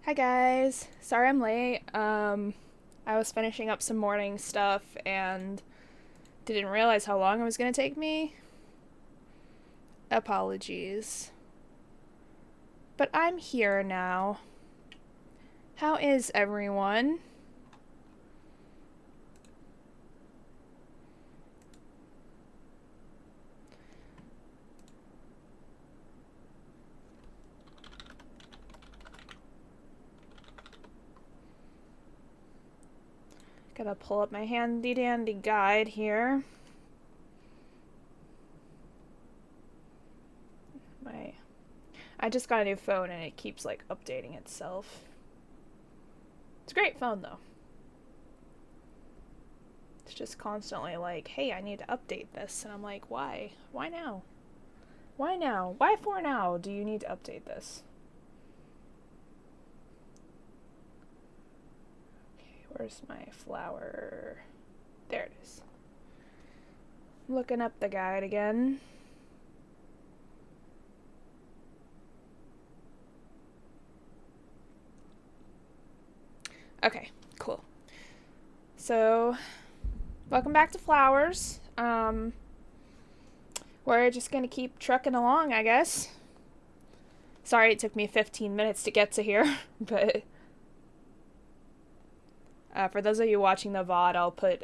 Hi guys. Sorry I'm late. I was finishing up some morning stuff and didn't realize how long it was going to take me. Apologies. But I'm here now. How is everyone? Gotta pull up my handy dandy guide here. I just got a new phone and it keeps like updating itself. It's a great phone though. It's just constantly like, hey, I need to update this. And I'm like, why? Why now? Why now? Why for now do you need to update this? Okay, where's my flower? There it is. Looking up the guide again. Okay, cool. So, welcome back to Flowers. We're just gonna keep trucking along, I guess. Sorry it took me 15 minutes to get to here, but for those of you watching the VOD, I'll put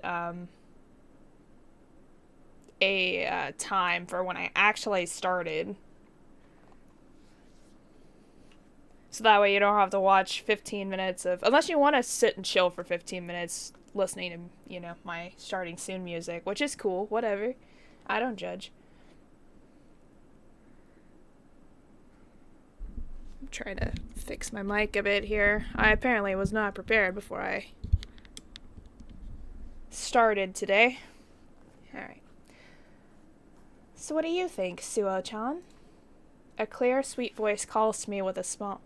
a time for when I actually started. So that way you don't have to watch 15 minutes of... Unless you want to sit and chill for 15 minutes listening to, you know, my starting soon music, which is cool, whatever. I don't judge. I'm trying to fix my mic a bit here. I apparently was not prepared before I started today. Alright. So what do you think, Suo-chan? A clear, sweet voice calls to me with a small...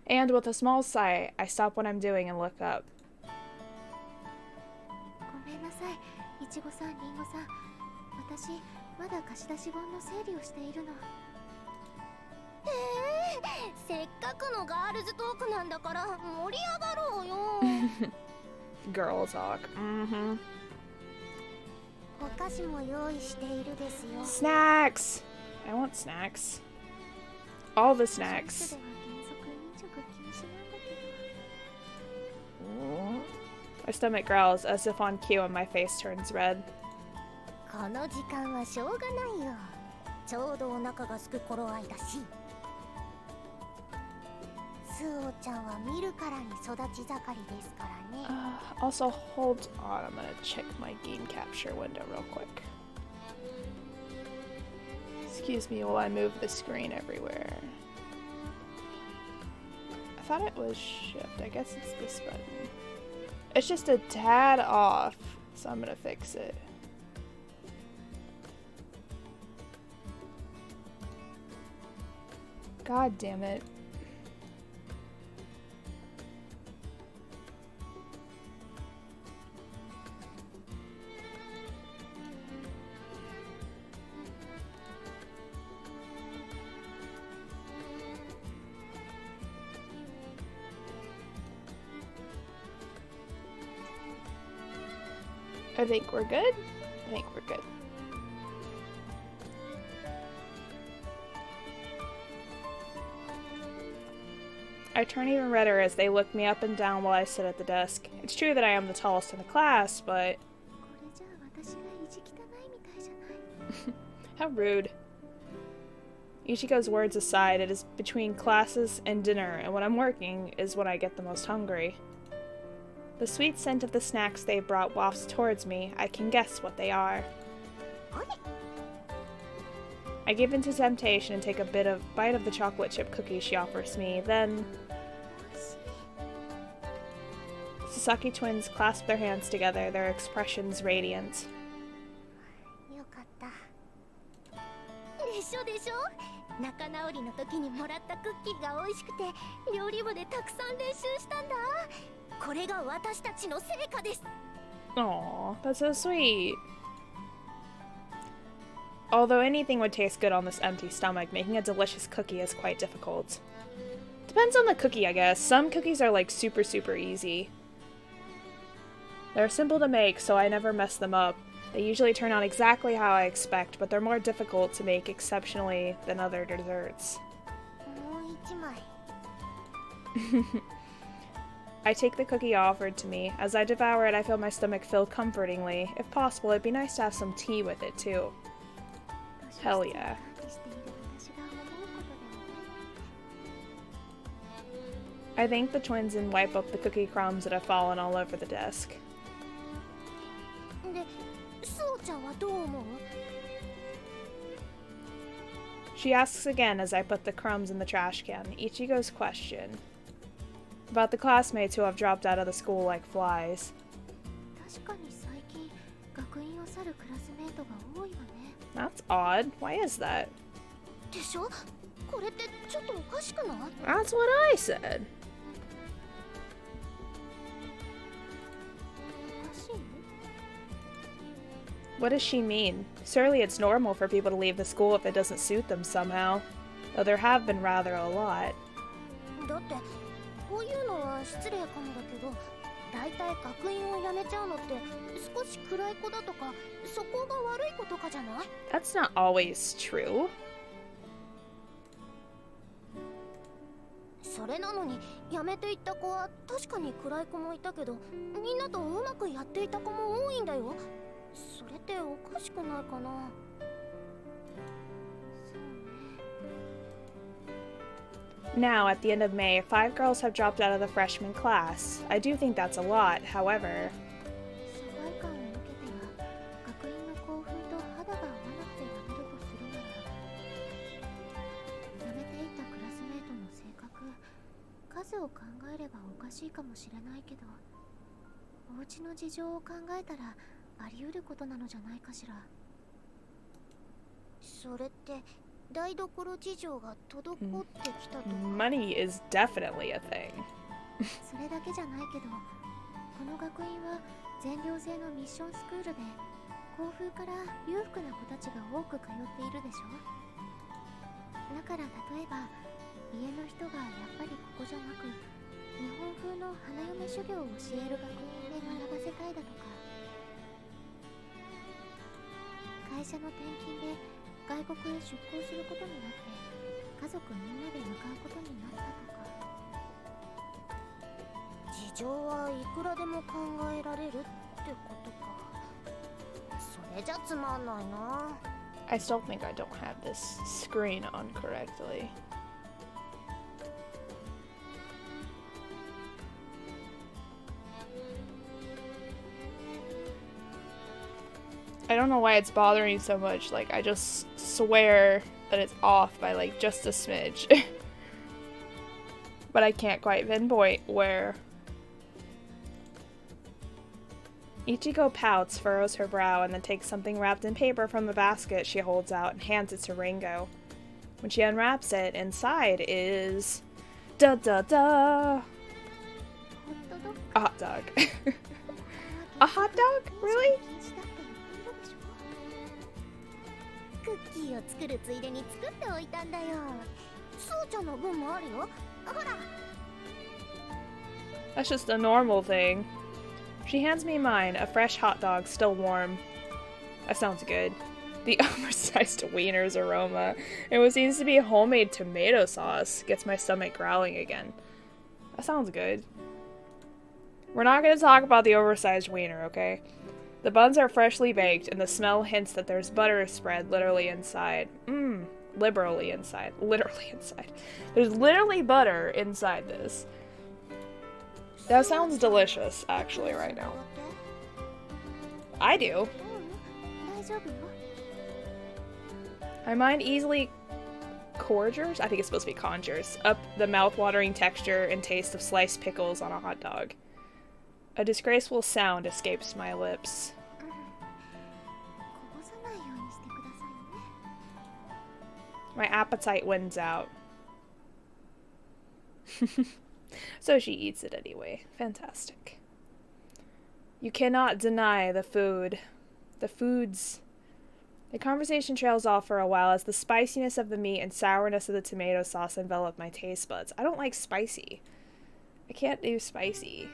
And with a small sigh, I stop what I'm doing and look up. Girl talk. Mm-hmm. Snacks! I want snacks. All the snacks. My stomach growls as if on cue and my face turns red. Also, hold on. I'm gonna check my game capture window real quick. Excuse me while I move the screen everywhere. I thought it was shift. I guess it's this button. It's just a tad off, so I'm gonna fix it. God damn it. I think we're good. I think we're good. I turn even redder as they look me up and down while I sit at the desk. It's true that I am the tallest in the class, but... How rude. Ichiko's words aside, it is between classes and dinner, and when I'm working is when I get the most hungry. The sweet scent of the snacks they brought wafts towards me. I can guess what they are. I give in to temptation and take a bite of the chocolate chip cookie she offers me, then... Sasaki twins clasp their hands together, their expressions radiant. Aww, that's so sweet. Although anything would taste good on this empty stomach, making a delicious cookie is quite difficult. Depends on the cookie, I guess. Some cookies are like super, super easy. They're simple to make, so I never mess them up. They usually turn out exactly how I expect, but they're more difficult to make exceptionally than other desserts. I take the cookie offered to me. As I devour it, I feel my stomach fill comfortingly. If possible, it'd be nice to have some tea with it, too. Hell yeah. I thank the twins and wipe up the cookie crumbs that have fallen all over the desk. She asks again as I put the crumbs in the trash can. Ichigo's question. About the classmates who have dropped out of the school like flies. That's odd. Why is that? That's what I said. What does she mean? Surely it's normal for people to leave the school if it doesn't suit them somehow. Though there have been rather a lot. That's not always true. それなのに辞めていった子は確かに暗い子もいたけど、みんなとうまくやっていた子も多いんだよ。それっておかしくないかな。 Now, at the end of May, 5 girls have dropped out of the freshman class. I do think that's a lot, however. Money is definitely a thing. それだけじゃないけど、この学院は全寮制のミッションスクールで、校風から裕福な子たちが多く通っているでしょ。だから例えば、家の人がやっぱりここじゃなく、日本風の花嫁修行を教える学院で学ばせたいだとか、会社の転勤で外国へ出向することになって、家族みんなで向かうことになったとか。事情はいくらでも考えられるってことか。それじゃつまんないな。I still think I don't have this screen on correctly. I don't know why it's bothering so much. Like, I just swear that it's off by, like, just a smidge. But I can't quite pinpoint where. Ichigo pouts, furrows her brow, and then takes something wrapped in paper from the basket she holds out and hands it to Ringo. When she unwraps it, inside is... Da-da-da! A hot dog. A hot dog? Really? クッキーを作るついでに作っておいたんだよ。そうちゃんの分もあるよ。ほら。 That's just a normal thing. She hands me mine, a fresh hot dog, still warm. That sounds good. The oversized wiener's aroma. And what seems to be homemade tomato sauce gets my stomach growling again. That sounds good. We're not going to talk about the oversized wiener, okay? The buns are freshly baked, and the smell hints that there's butter spread literally inside. Liberally inside. Literally inside. There's literally butter inside this. That sounds delicious, actually, right now. I do. My mind easily conjures, I think it's supposed to be conjures, up the mouth-watering texture and taste of sliced pickles on a hot dog. A disgraceful sound escapes my lips. My appetite wins out. So she eats it anyway. Fantastic. You cannot deny the food. The food's The conversation trails off for a while as the spiciness of the meat and sourness of the tomato sauce envelop my taste buds. I don't like spicy. I can't do spicy.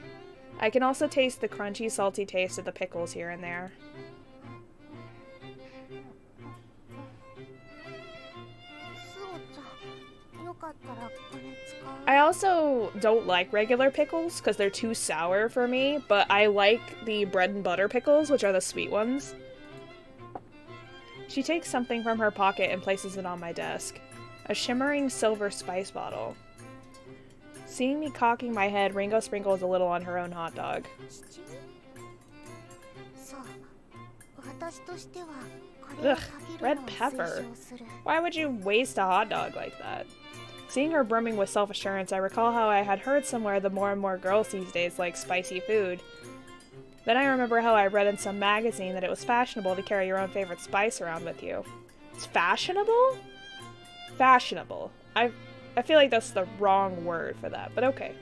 I can also taste the crunchy, salty taste of the pickles here and there. I also don't like regular pickles because they're too sour for me, but I like the bread and butter pickles, which are the sweet ones. She takes something from her pocket and places it on my desk. A shimmering silver spice bottle. Seeing me cocking my head, Ringo sprinkles a little on her own hot dog. Ugh, red pepper. Why would you waste a hot dog like that? Seeing her brimming with self-assurance, I recall how I had heard somewhere that more and more girls these days like spicy food. Then I remember how I read in some magazine that it was fashionable to carry your own favorite spice around with you. It's fashionable? Fashionable. I feel like that's the wrong word for that, but okay.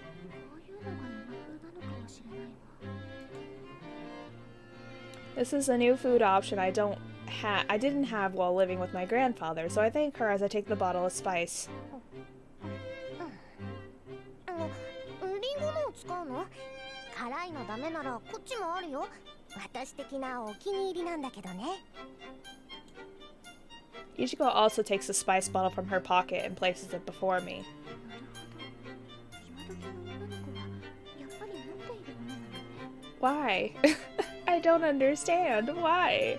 This is a new food option I didn't have while living with my grandfather, so I thank her as I take the bottle of spice. Ichigo also takes the spice bottle from her pocket and places it before me. Why? I don't understand. Why?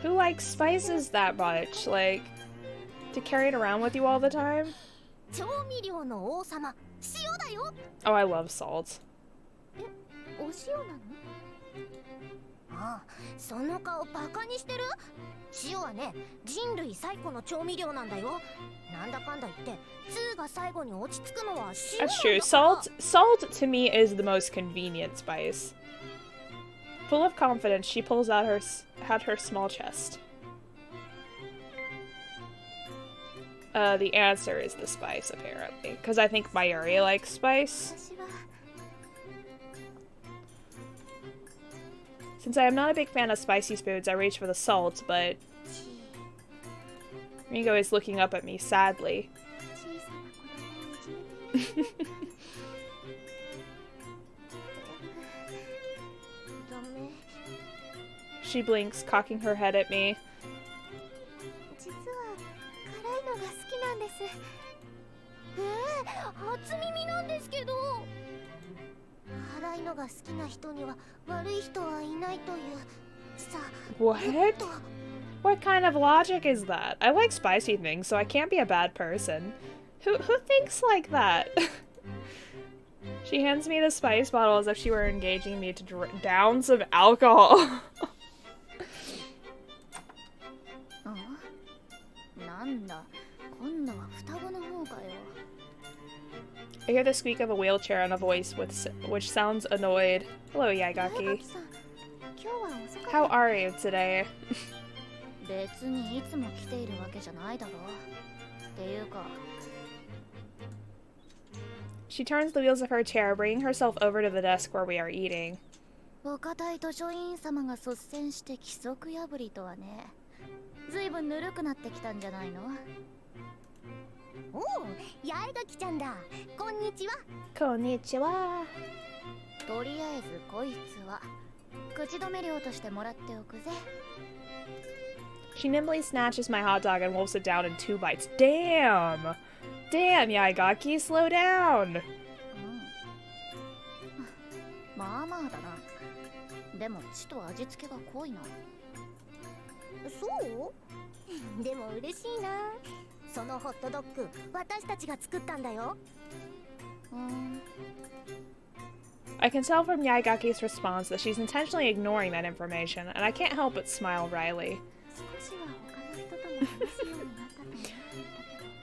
Who likes spices that much? Like, to carry it around with you all the time? Oh, I love salt. That's true. Salt to me is the most convenient spice. Full of confidence, she pulls out her small chest. The answer is the spice, apparently. Because I think Mayuri likes spice. Since I am not a big fan of spicy foods, I reach for the salt, but Ringo is looking up at me sadly. She blinks, cocking her head at me. What? What kind of logic is that? I like spicy things, so I can't be a bad person. Who thinks like that? She hands me the spice bottle as if she were engaging me to down some alcohol. I hear the squeak of a wheelchair and a voice which sounds annoyed. Hello, Yaigaki. How are you today? She turns the wheels of her chair, bringing herself over to the desk where we are eating. Konnichiwa. She nimbly snatches my hot dog and wolfs it down in 2 bites. Damn! Damn, Yaigaki, slow down! I can tell from Yaigaki's response that she's intentionally ignoring that information, and I can't help but smile wryly.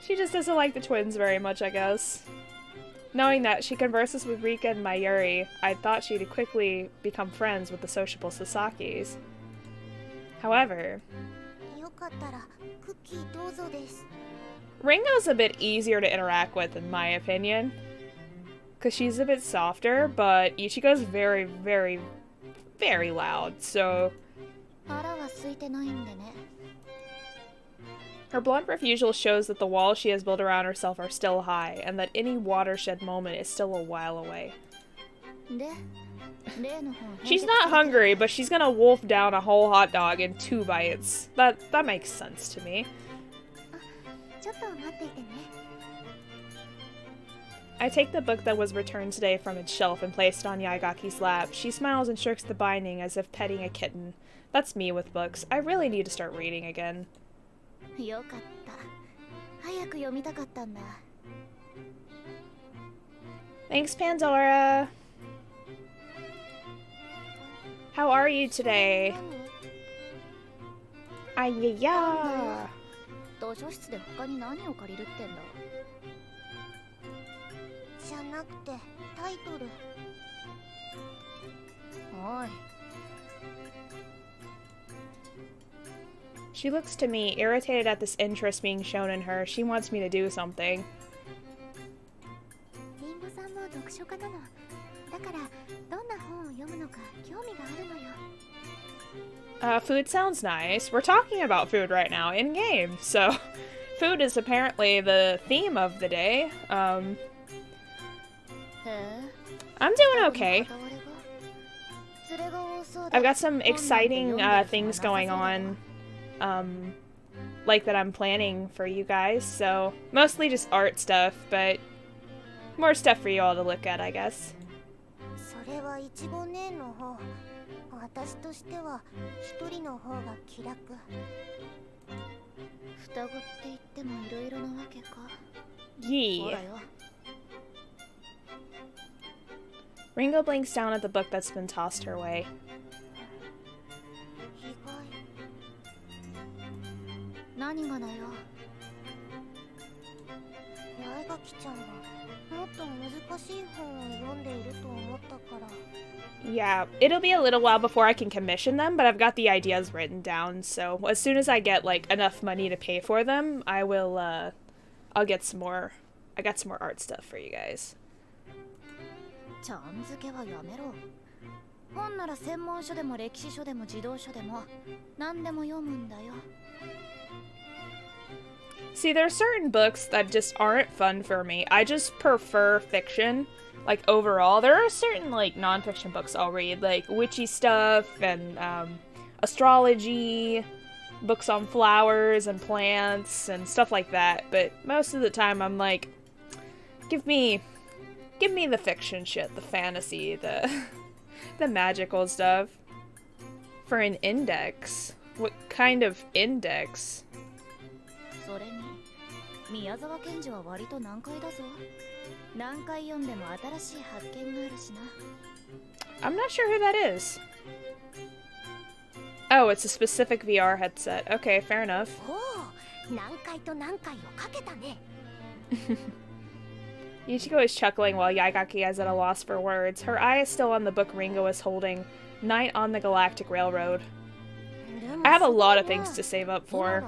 She just doesn't like the twins very much, I guess. Knowing that she converses with Rika and Mayuri, I thought she'd quickly become friends with the sociable Sasakis. However, Ringo's a bit easier to interact with, in my opinion. Because she's a bit softer, but Ichigo's very, very, very loud, so Her blunt refusal shows that the walls she has built around herself are still high, and that any watershed moment is still a while away. She's not hungry, but she's gonna wolf down a whole hot dog in 2 bites. That makes sense to me. I take the book that was returned today from its shelf and place it on Yaigaki's lap. She smiles and strokes the binding as if petting a kitten. That's me with books. I really need to start reading again. Thanks, Pandora! How are you today? Ayaya! She looks to me, irritated at this interest being shown in her. She wants me to do something. Food sounds nice. We're talking about food right now, in-game, so food is apparently the theme of the day. I'm doing okay. I've got some exciting things going on, like that I'm planning for you guys, so mostly just art stuff, but more stuff for you all to look at, I guess. Yeah. Ringo blinks down at the book that's been tossed her way. Yeah, it'll be a little while before I can commission them, but I've got the ideas written down, so as soon as I get, like, enough money to pay for them, I will, I'll get some more, I got some more art stuff for you guys. See, there are certain books that just aren't fun for me. I just prefer fiction, like, overall. There are certain, like, non-fiction books I'll read, like witchy stuff and astrology, books on flowers and plants and stuff like that, but most of the time I'm like, give me the fiction shit, the fantasy, the magical stuff. For an index? What kind of index? I'm not sure who that is. Oh, it's a specific VR headset. Okay, fair enough. Ichigo is chuckling while Yaigaki is at a loss for words. Her eye is still on the book Ringo is holding, Night on the Galactic Railroad. I have a lot of things to save up for.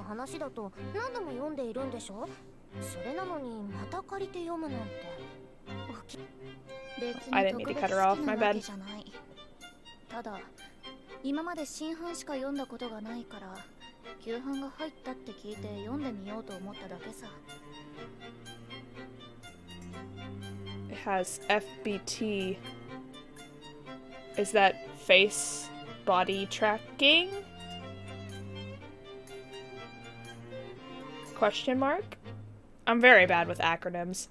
I didn't mean to cut her off, my bad. It has FBT. Is that face body tracking? Question mark? I'm very bad with acronyms.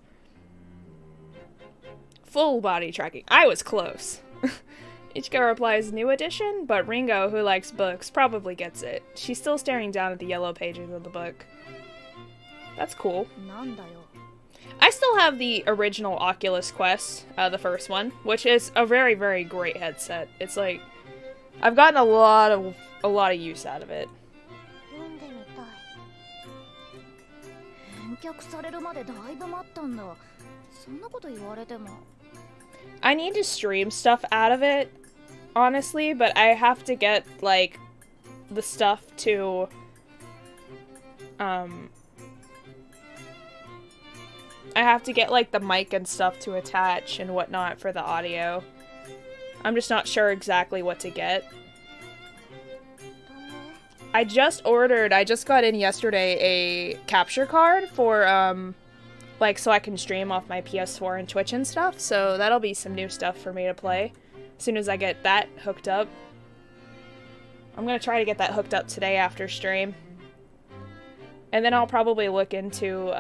Full body tracking. I was close. Ichigo replies, new edition, but Ringo, who likes books, probably gets it. She's still staring down at the yellow pages of the book. That's cool. I still have the original Oculus Quest, the first one, which is a very, very great headset. It's like, I've gotten a lot of use out of it. I need to stream stuff out of it, honestly, but I have to get, like, the stuff to, I have to get, like, the mic and stuff to attach and whatnot for the audio. I'm just not sure exactly what to get. I just got in yesterday a capture card for, like, so I can stream off my PS4 and Twitch and stuff, so that'll be some new stuff for me to play as soon as I get that hooked up. I'm gonna try to get that hooked up today after stream. And then I'll probably look into,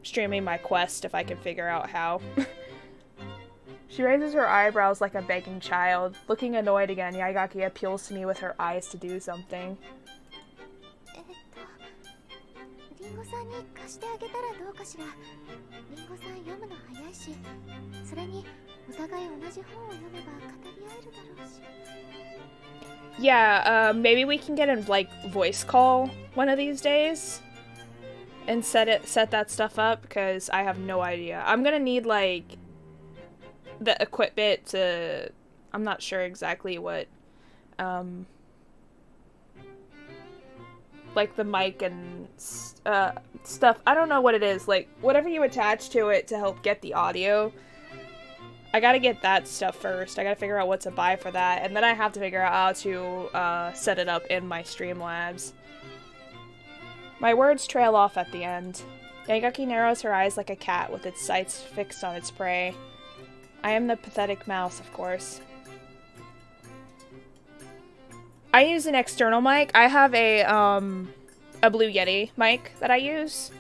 streaming my quest if I can figure out how. She raises her eyebrows like a begging child. Looking annoyed again, Yaigaki appeals to me with her eyes to do something. リンゴさんに貸してあげたらどうかしら。リンゴさん読むの早いし、それにお互い同じ本を読めば語り合えるだろうし。Yeah, maybe we can get a, like, voice call one of these days and set that stuff up, because I have no idea. I'm gonna need, like, the equipment to... I'm not sure exactly what, like, the mic and, stuff. I don't know what it is. Like, whatever you attach to it to help get the audio... I gotta get that stuff first. I gotta figure out what to buy for that, and then I have to figure out how to set it up in my Streamlabs. My words trail off at the end. Yaigaki narrows her eyes like a cat with its sights fixed on its prey. I am the pathetic mouse, of course. I use an external mic. I have a Blue Yeti mic that I use.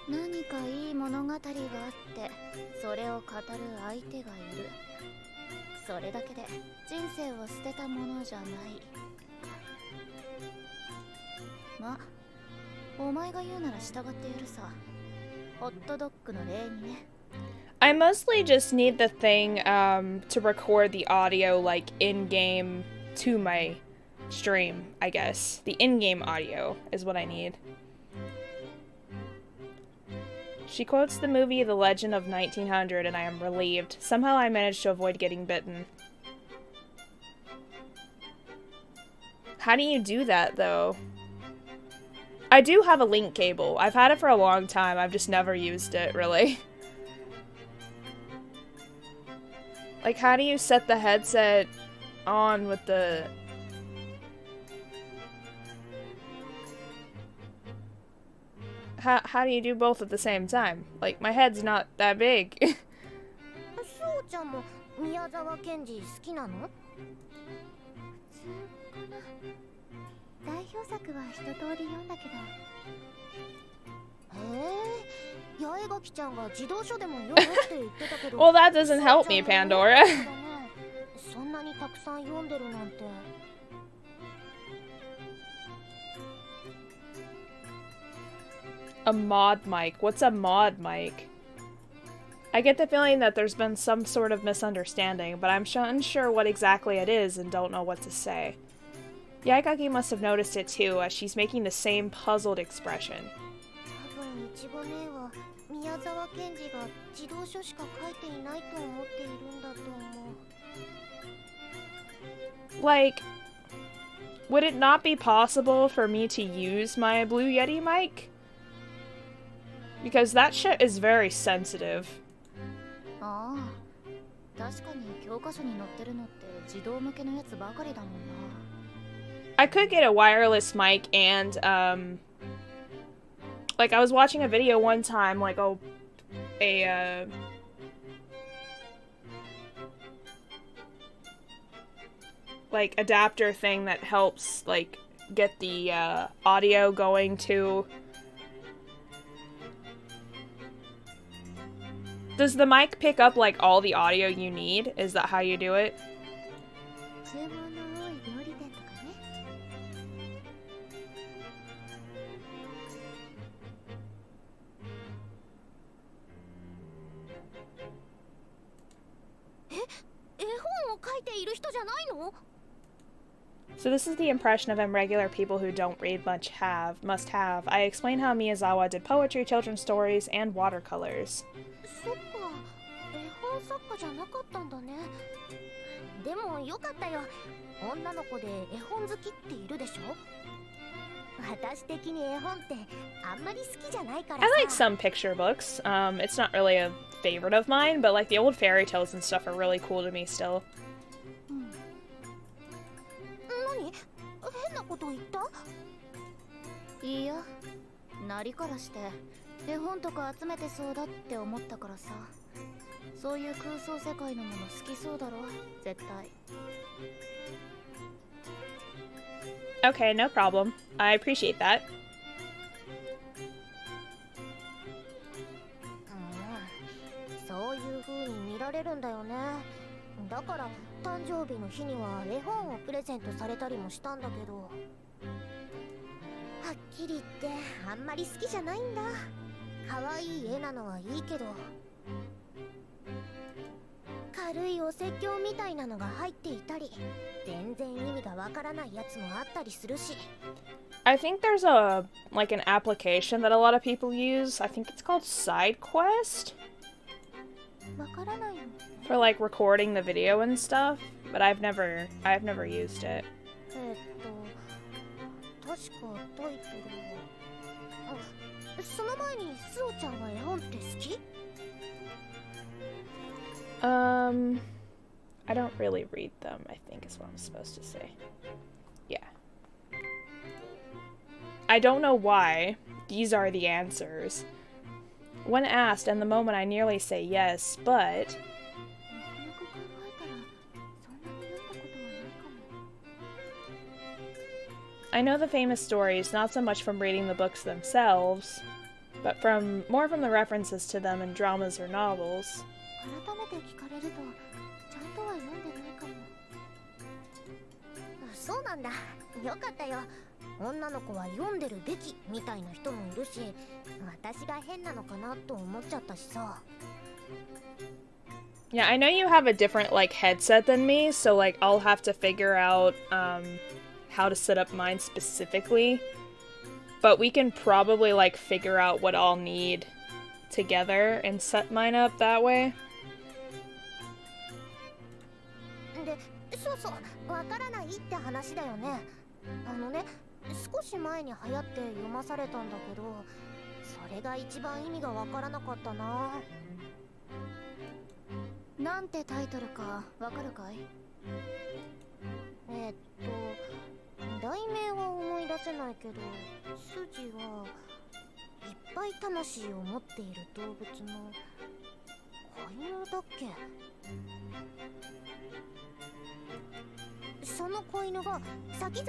何かいい物語があってそれを語る相手がいる。それだけで人生を捨てたものじゃない。ま、お前が言うなら従ってやるさ。ホットドッグの例にね。I mostly just need the thing to record the audio, like, in-game to my stream, I guess. The in-game audio is what I need. She quotes the movie The Legend of 1900, and I am relieved. Somehow I managed to avoid getting bitten. How do you do that, though? I do have a link cable. I've had it for a long time. I've just never used it, really. Like, how do you set the headset on with the... How do you do both at the same time? Like, my head's not that big. そうちゃんも宮沢賢治好きなの？普通かな。代表作は一通り読んだけど。八重垣ちゃんが児童書でも読むって言ってたけど。Well, that doesn't help me, Pandora. そんなにたくさん読んでるなんて。A mod mic. What's a mod mic? I get the feeling that there's been some sort of misunderstanding, but I'm unsure what exactly it is and don't know what to say. Yaigaki must have noticed it too, as she's making the same puzzled expression. Like, would it not be possible for me to use my Blue Yeti mic? Because that shit is very sensitive. I could get a wireless mic and, like, I was watching a video one time, like, like, adapter thing that helps, like, get the, audio going to... Does the mic pick up, like, all the audio you need? Is that how you do it? So this is the impression of them regular people who don't read much must have. I explain how Miyazawa did poetry, children's stories, and watercolors. 私的に絵本ってあんまり好きじゃないから I さ。 like some picture books. It's not really a favorite of mine, but like the old fairy tales and stuff are really cool to me still. 何？変なこと言った？いや、なりからして絵本とか集めてそうだって思ったからさ。そういう空想世界のもの好きそうだろ、絶対。Okay, no problem. I appreciate that. そういう風に見られるんだよね。だから誕生日の日には絵本をプレゼントされたりもしたんだけど、はっきり言ってあんまり好きじゃないんだ。可愛い絵なのはいいけど、軽いお説教みたいなのが入っていたり、全然意味がわからないやつもあったりするし。I think there's a like an application that a lot of people use. I think it's called SideQuest わからないの？ for like recording the video and stuff, but I've never used it. 確かタイトルは、あ、その前にスオちゃんは絵本って好き？ I don't really read them, I think is what I'm supposed to say. Yeah. I don't know why. These are the answers. When asked, and the moment I nearly say yes, but... I know the famous stories, not so much from reading the books themselves, but more from the references to them in dramas or novels. 改めて聞かれるとちゃんとは読んでないかも。そうなんだ、よかったよ。女の子は読んでるべきみたいな人もいるし、私が変なのかなと思っちゃったしさ。 Yeah, I know you have a different like headset than me, so like I'll have to figure out how to set up mine specifically. But we can probably like figure out what I'll need together and set mine up that way. で、そうそう、わからないって話だよね。少し前に流行って読まされたんだけど、それが一番意味がわからなかったな。なんてタイトルかわかるかい？題名は思い出せないけど、筋はいっぱい魂を持っている動物の子犬だっけ？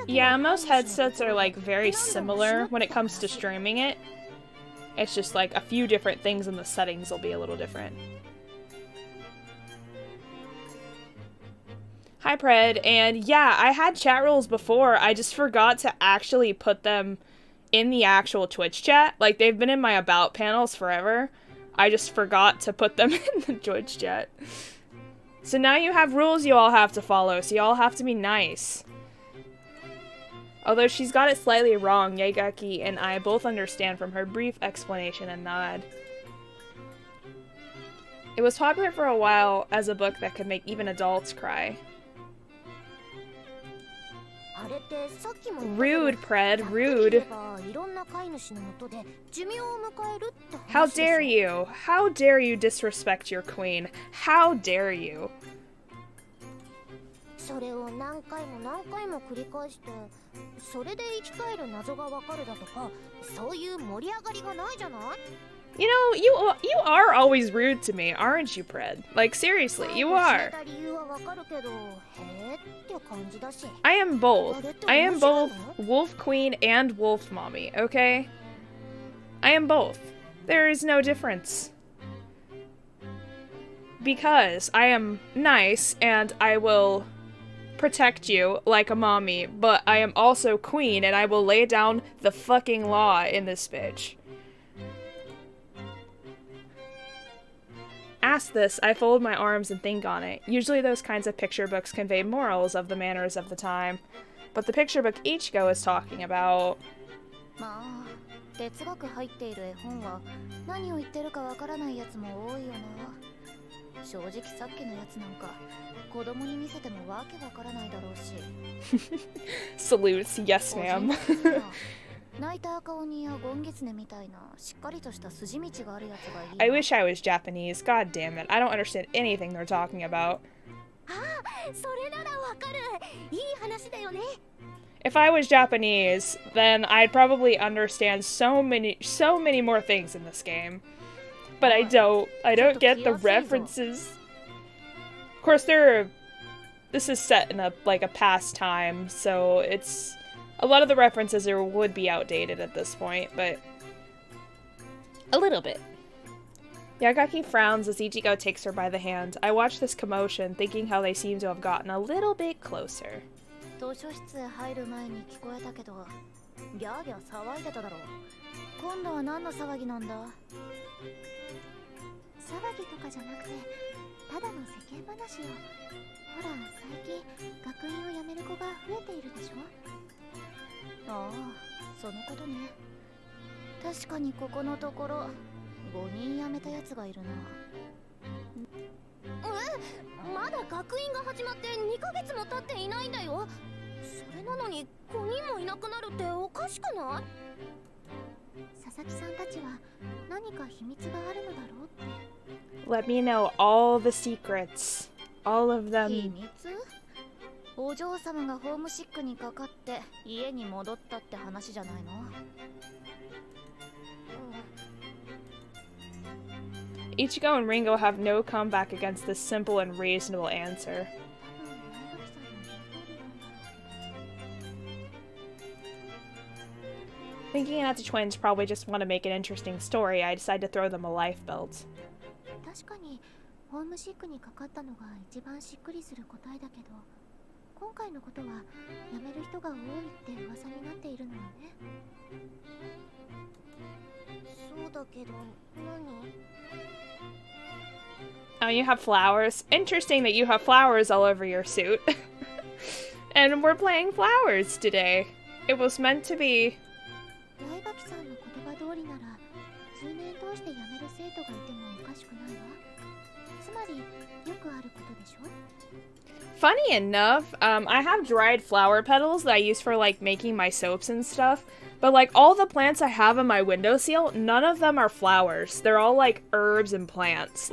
Yeah, most headsets are like very similar when it comes to streaming it. It's just like a few different things in the settings will be a little different. Hi Pred, and yeah, I had chat rules before, I just forgot to actually put them in the actual Twitch chat. Like, they've been in my about panels forever. I just forgot to put them in the Twitch chat. So now you have rules you all have to follow, so you all have to be nice. Although she's got it slightly wrong, Yaegaki and I both understand from her brief explanation and nod. It was popular for a while as a book that could make even adults cry. Rude, Pred, rude. How dare you? How dare you disrespect your queen? How dare you? それを何回も何回も繰り返して、それで生き返る謎がわかるだとか、そういう盛り上がりがないじゃない？ You know, you are always rude to me, aren't you, Pred? Like, seriously, you are. I am both. I am both Wolf Queen and Wolf Mommy, okay? I am both. There is no difference. Because I am nice and I will protect you like a mommy, but I am also queen and I will lay down the fucking law in this bitch. Ask this, I fold my arms and think on it. Usually those kinds of picture books convey morals of the manners of the time, but the picture book Ichigo is talking about... まあ、哲学入っている絵本は何を言ってるかわからないやつも多いよな。正直さっきのやつなんか子供に見せてもわけわからないだろうし。Salutes, yes ma'am. I wish I was Japanese. God damn it. I don't understand anything they're talking about. If I was Japanese, then I'd probably understand so many more things in this game. But I don't get the references. Of course, this is set in a past time, so it's a lot of the references would be outdated at this point, but a little bit. Yagaki frowns as Ichigo takes her by the hand. I watch this commotion, thinking how they seem to have gotten a little bit closer. Let me know all the secrets. All of them. Ichigo and Ringo have no comeback against this simple and reasonable answer. Thinking that the twins probably just want to make an interesting story, I decide to throw them a life belt. Oh, you have flowers? Interesting that you have flowers all over your suit. And we're playing flowers today. It was meant to be. Funny enough, I have dried flower petals that I use for making my soaps and stuff. But all the plants I have on my windowsill, none of them are flowers. They're all herbs and plants.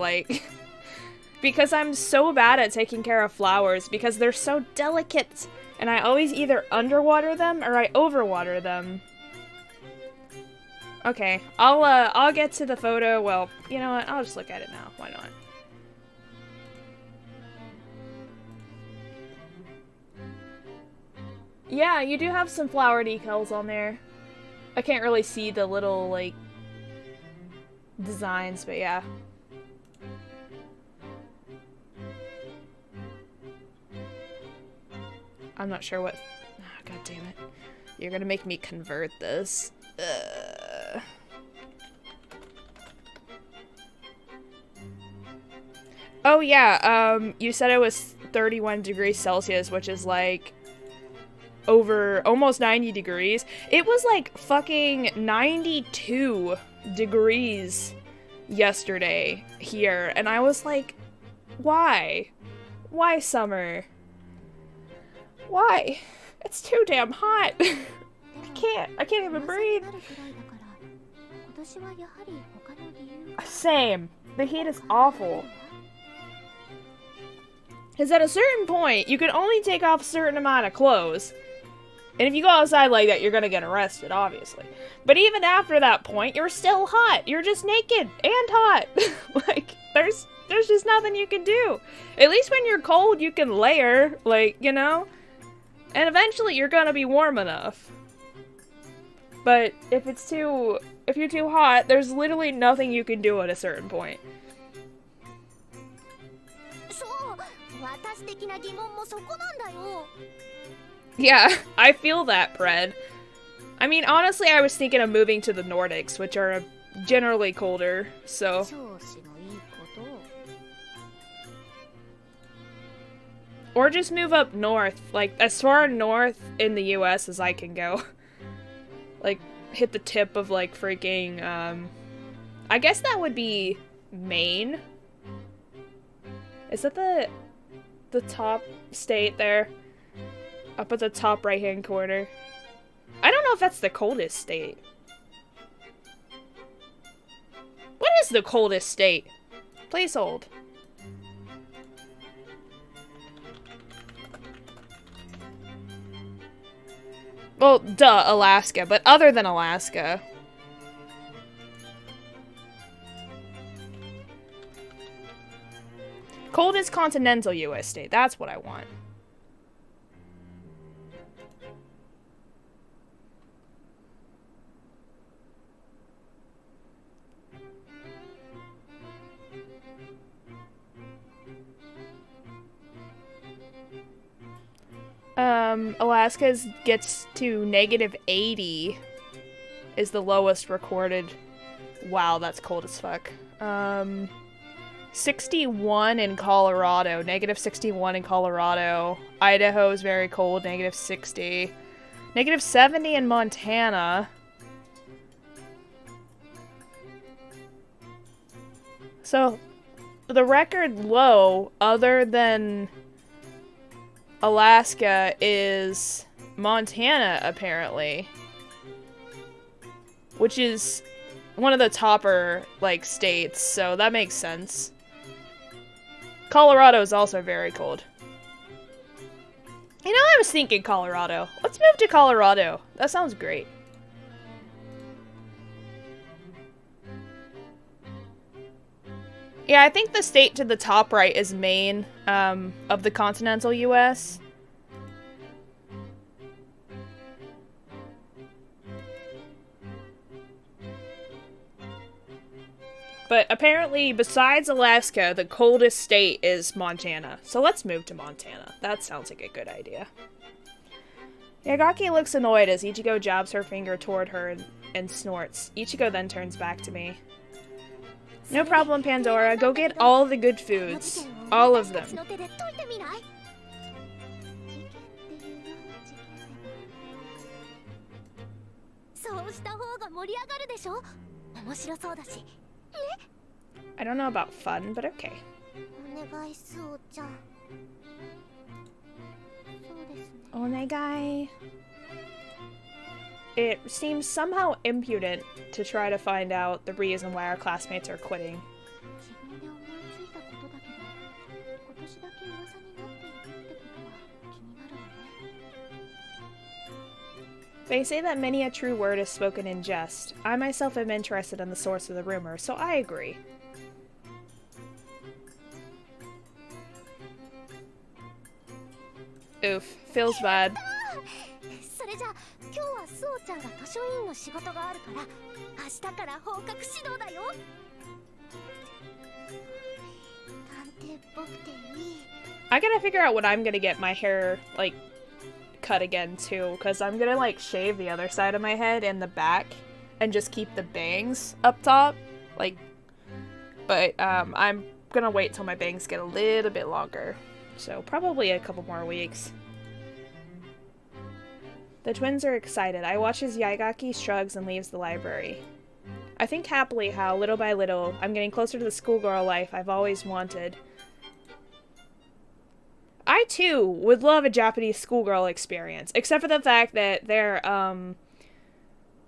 Because I'm so bad at taking care of flowers because they're so delicate. And I always either underwater them or I overwater them. Okay, I'll get to the photo. Well, you know what? I'll just look at it now. Why not? Yeah, you do have some flower decals on there. I can't really see the little, designs, but yeah. I'm not sure what... Oh, God damn it. You're gonna make me convert this. Oh, yeah, you said it was 31 degrees Celsius, which is, over almost 90 degrees. It was, fucking 92 degrees yesterday here, and I was like, why? Why, summer? Why? It's too damn hot. I can't even breathe. Same. The heat is awful. Because at a certain point, you can only take off a certain amount of clothes. And if you go outside like that, you're gonna get arrested, obviously. But even after that point, you're still hot. You're just naked and hot. There's just nothing you can do. At least when you're cold, you can layer, you know? And eventually you're gonna be warm enough. But if you're too hot, there's literally nothing you can do at a certain point. Yeah, I feel that, Pred. I mean, honestly, I was thinking of moving to the Nordics, which are generally colder, so... Or just move up north, as far north in the US as I can go. Hit the tip of, freaking, I guess that would be Maine. Is that the top state there? Up at the top right-hand corner. I don't know if that's the coldest state. What is the coldest state? Please hold. Well, duh, Alaska, but other than Alaska. Coldest continental US state. That's what I want. Alaska gets to -80 is the lowest recorded. Wow, that's cold as fuck. 61 in Colorado, -61 in Colorado. Idaho is very cold, -60. -70 in Montana. So, the record low, other than Alaska, is Montana, apparently. Which is one of the topper, like, states, so that makes sense. Colorado is also very cold. You know, I was thinking Colorado. Let's move to Colorado. That sounds great. Yeah, I think the state to the top right is Maine, of the continental US. But apparently, besides Alaska, the coldest state is Montana. So let's move to Montana. That sounds like a good idea. Yagaki looks annoyed as Ichigo jabs her finger toward her and snorts. Ichigo then turns back to me. No problem, Pandora. Go get all the good foods. All of them. I don't know about fun, but okay. Onegai. It seems somehow impudent to try to find out the reason why our classmates are quitting. They say that many a true word is spoken in jest. I myself am interested in the source of the rumor, so I agree. Oof, feels bad. I gotta figure out when I'm gonna get my hair, like, cut again, too, because I'm gonna, like, shave the other side of my head and the back, and just keep the bangs up top, like, but, I'm gonna wait till my bangs get a little bit longer, so probably a couple more weeks. The twins are excited. I watch as Yaigaki shrugs and leaves the library. I think happily how, little by little, I'm getting closer to the schoolgirl life I've always wanted. I, too, would love a Japanese schoolgirl experience, except for the fact that their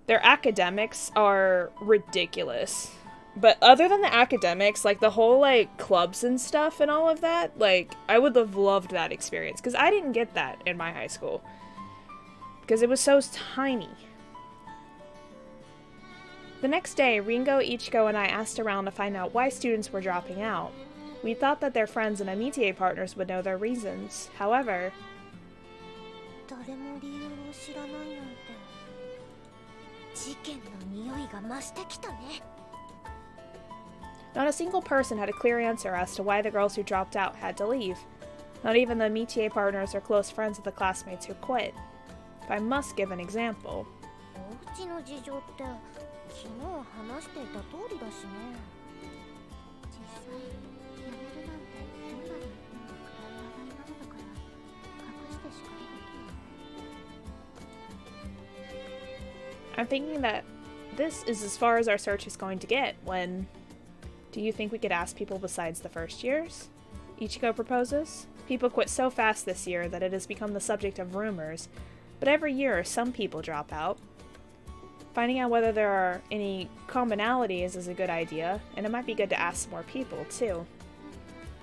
academics are ridiculous. But other than the academics, like, the whole, like, clubs and stuff and all of that, like, I would have loved that experience, because I didn't get that in my high school. Because it was so tiny. The next day, Ringo, Ichigo, and I asked around to find out why students were dropping out. We thought that their friends and amitié partners would know their reasons. However, not a single person had a clear answer as to why the girls who dropped out had to leave. Not even the amitié partners or close friends of the classmates who quit. If I must give an example. I'm thinking that this is as far as our search is going to get when... Do you think we could ask people besides the first years? Ichigo proposes. People quit so fast this year that it has become the subject of rumors, but every year some people drop out. Finding out whether there are any commonalities is a good idea, and it might be good to ask some more people, too.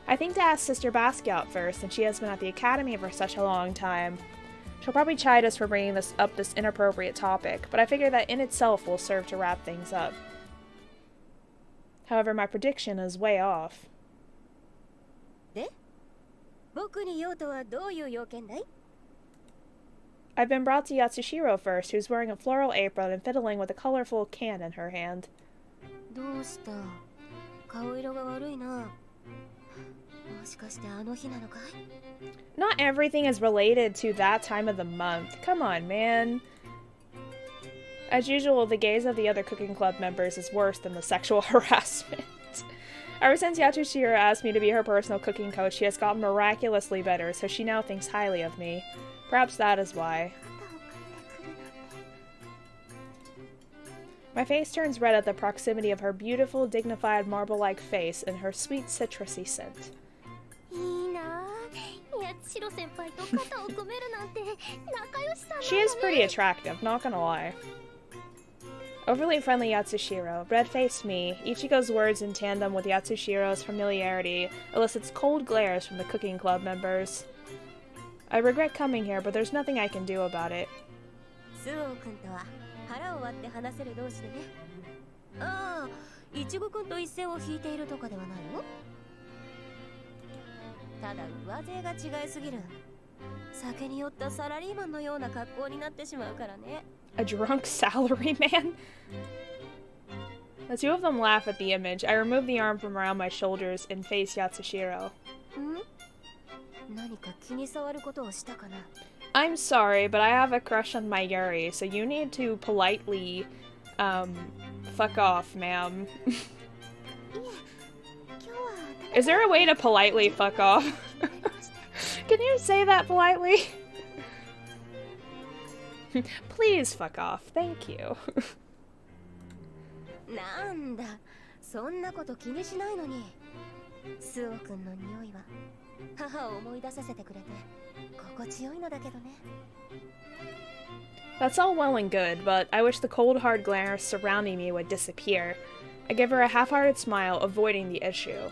I think to ask Sister Basquiat first, since she has been at the Academy for such a long time. She'll probably chide us for bringing this inappropriate topic, but I figure that in itself will serve to wrap things up. However, my prediction is way off. I've been brought to Yatsushiro first, who's wearing a floral apron and fiddling with a colorful can in her hand. Not everything is related to that time of the month. Come on, man. As usual, the gaze of the other cooking club members is worse than the sexual harassment. Ever since Yatsushiro asked me to be her personal cooking coach, she has gotten miraculously better, so she now thinks highly of me. Perhaps that is why. My face turns red at the proximity of her beautiful, dignified, marble-like face and her sweet citrusy scent. She is pretty attractive, not gonna lie. Overly friendly Yatsushiro, red-faced me, Ichigo's words in tandem with Yatsushiro's familiarity elicits cold glares from the cooking club members. I regret coming here, but there's nothing I can do about it. A drunk salaryman? The two of them laugh at the image. I remove the arm from around my shoulders and face Yatsushiro. I'm sorry, but I have a crush on Mayuri, so you need to politely, fuck off, ma'am. Is there a way to politely fuck off? Can you say that politely? Please fuck off, thank you. That's all well and good, but I wish the cold hard glare surrounding me would disappear. I give her a half-hearted smile, avoiding the issue.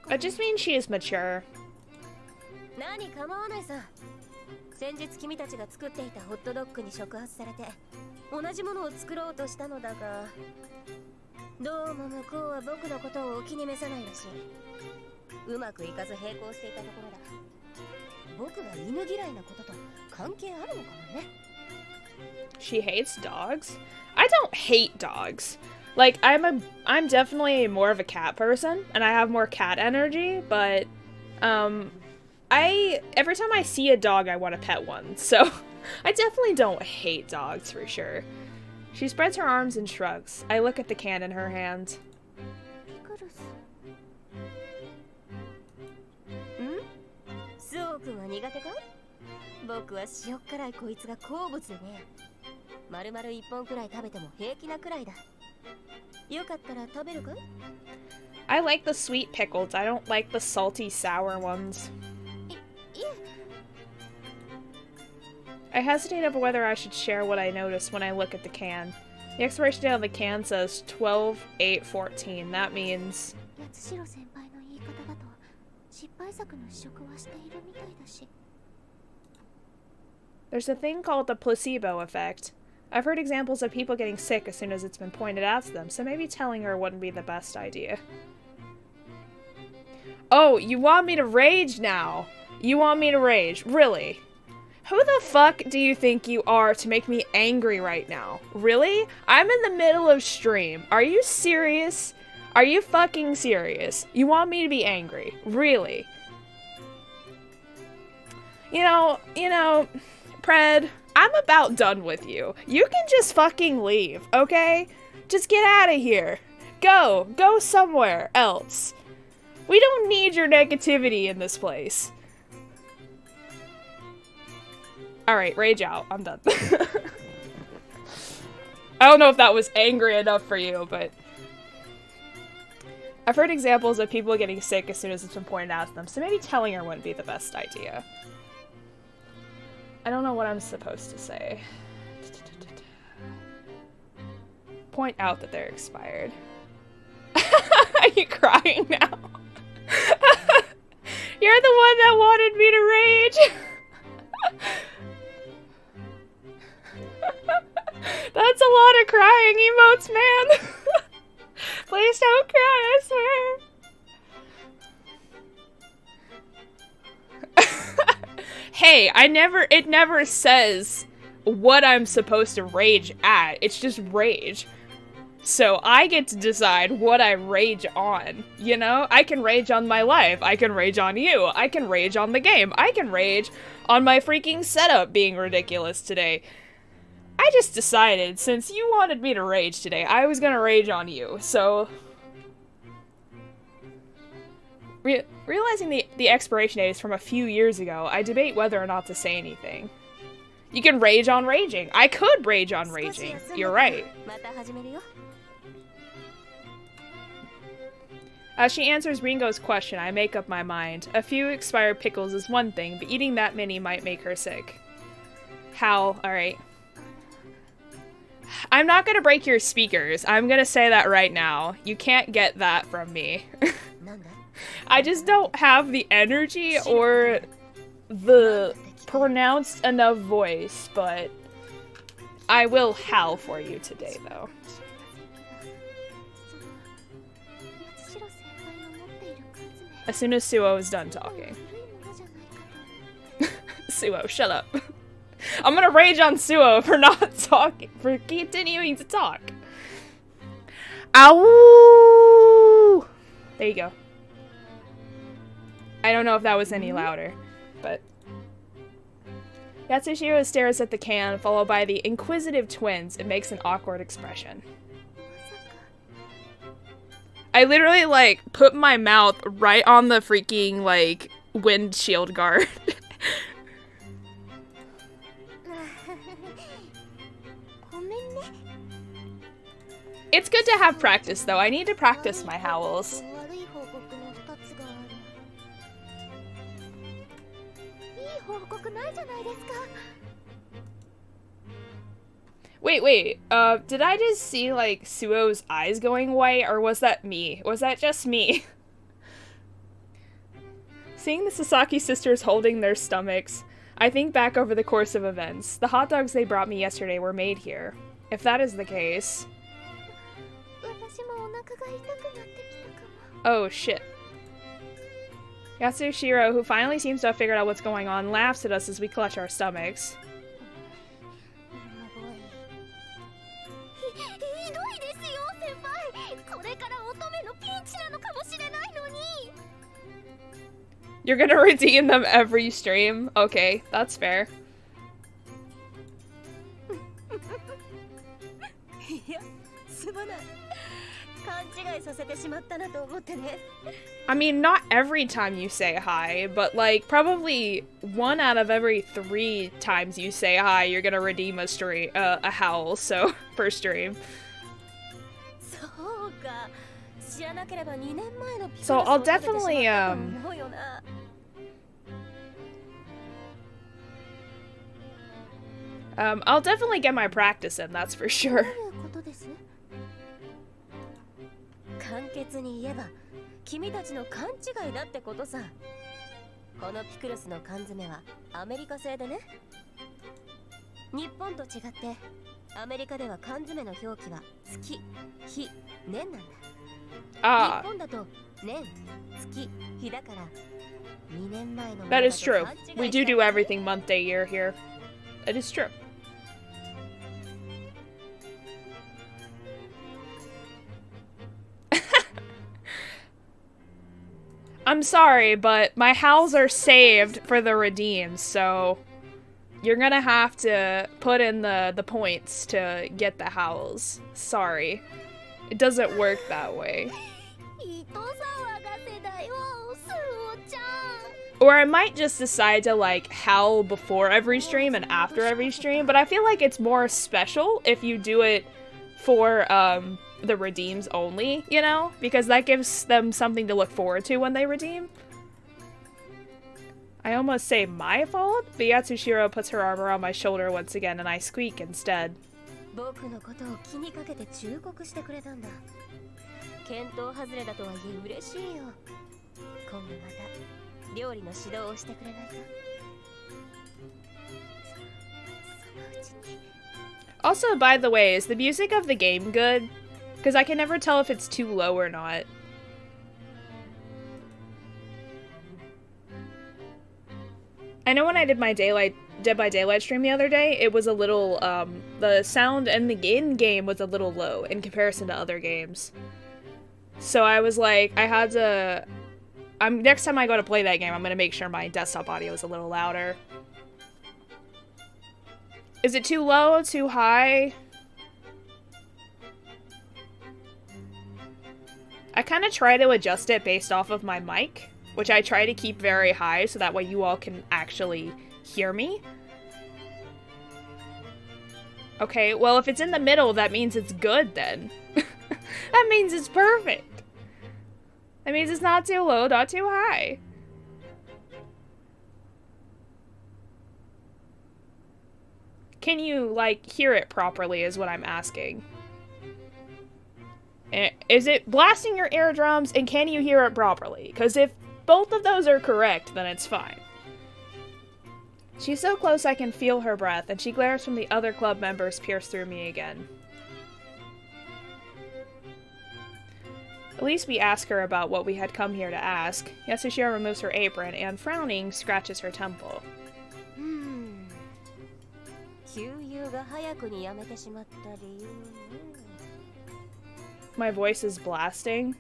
It just means she is mature. She hates dogs? I don't hate dogs. Like, I'm definitely more of a cat person, and I have more cat energy, but, every time I see a dog, I want to pet one, so I definitely don't hate dogs, for sure. She spreads her arms and shrugs. I look at the can in her hand. I like the sweet pickles. I don't like the salty, sour ones. I hesitate over whether I should share what I noticed when I look at the can. The expiration date on the can says 12/8/14. That means... There's a thing called the placebo effect. I've heard examples of people getting sick as soon as it's been pointed out to them, so maybe telling her wouldn't be the best idea. Oh, you want me to rage now? You want me to rage? Really? Who the fuck do you think you are to make me angry right now? Really? I'm in the middle of stream. Are you serious? Are you fucking serious? You want me to be angry? Really? You know, Pred, I'm about done with you. You can just fucking leave, okay? Just get out of here. Go somewhere else. We don't need your negativity in this place. Alright, rage out. I'm done. I don't know if that was angry enough for you, but I've heard examples of people getting sick as soon as it's been pointed out to them, so maybe telling her wouldn't be the best idea. I don't know what I'm supposed to say. Point out that they're expired. Are you crying now? You're the one that wanted me to rage! That's a lot of crying emotes, man! Please don't cry, I swear! Hey, it never says what I'm supposed to rage at. It's just rage. So I get to decide what I rage on, you know? I can rage on my life. I can rage on you. I can rage on the game. I can rage on my freaking setup being ridiculous today. I just decided, since you wanted me to rage today, I was gonna rage on you, so... Realizing the expiration date is from a few years ago, I debate whether or not to say anything. You can rage on raging. I could rage on raging. You're right. As she answers Ringo's question, I make up my mind. A few expired pickles is one thing, but eating that many might make her sick. How? Alright. I'm not gonna break your speakers. I'm gonna say that right now. You can't get that from me. I just don't have the energy or the pronounced enough voice, but I will howl for you today, though. As soon as Suo is done talking. Suo, shut up. I'm gonna rage on Suo for not talking, for continuing to talk. Ow! There you go. I don't know if that was any louder, but... Yatsushiro stares at the can, followed by the inquisitive twins, and makes an awkward expression. I literally, like, put my mouth right on the freaking, like, windshield guard. It's good to have practice, though. I need to practice my howls. Wait, did I just see, like, Suo's eyes going white, or was that me? Was that just me? Seeing the Sasaki sisters holding their stomachs, I think back over the course of events. The hot dogs they brought me yesterday were made here. If that is the case... Oh, shit. Yatsushiro, who finally seems to have figured out what's going on, laughs at us as we clutch our stomachs. You're gonna redeem them every stream? Okay, that's fair. I mean, not every time you say hi, but like probably 1 out of every 3 times you say hi, you're gonna redeem a howl, so per stream. So I'll definitely I'll definitely get my practice in, that's for sure. 簡潔に言えば君たちの勘違いだってことさ。このピクルスの缶詰はアメリカ製でね。日本と違ってアメリカでは缶詰の表記は月、日、年なんだ。日本だと年、月、日だから2年前の。That is true. We do everything month, day, year here. It is true. I'm sorry, but my howls are saved for the redeems, so you're gonna have to put in the points to get the howls. Sorry. It doesn't work that way. Or I might just decide to, like, howl before every stream and after every stream, but I feel like it's more special if you do it for, the redeems only, you know? Because that gives them something to look forward to when they redeem. I almost say my fault, but Yatsushiro puts her arm around my shoulder once again and I squeak instead. Also, by the way, is the music of the game good? Because I can never tell if it's too low or not. I know when I did my Dead by Daylight stream the other day, it was a little, the sound and the in-game was a little low in comparison to other games. So I was like, I had to... next time I go to play that game, I'm gonna make sure my desktop audio is a little louder. Is it too low? Too high? I kind of try to adjust it based off of my mic, which I try to keep very high so that way you all can actually hear me. Okay, well if it's in the middle, that means it's good then. That means it's perfect. That means it's not too low, not too high. Can you, like, hear it properly is what I'm asking. Is it blasting your eardrums and can you hear it properly? Because if both of those are correct, then it's fine. She's so close I can feel her breath, and she glares from the other club members pierce through me again. At least we ask her about what we had come here to ask. Yasushiro removes her apron and, frowning, scratches her temple. My voice is blasting.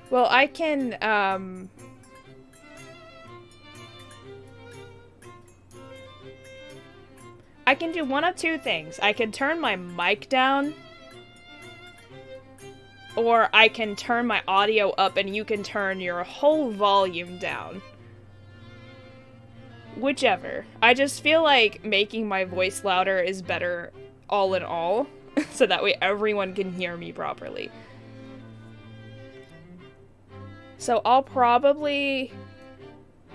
Well, I can, I can do one of two things. I can turn my mic down, or I can turn my audio up and you can turn your whole volume down. Whichever. I just feel like making my voice louder is better all in all, so that way everyone can hear me properly. So I'll probably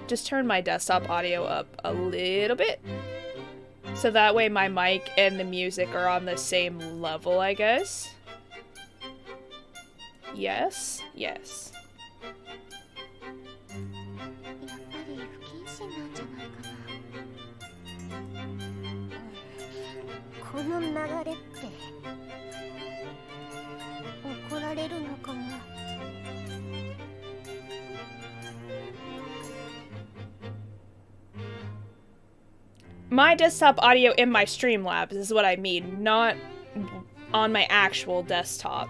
just turn my desktop audio up a little bit, so that way my mic and the music are on the same level, I guess. Yes, yes. この流れって怒られるのかも。My desktop audio in my Streamlabs is what I mean, not on my actual desktop.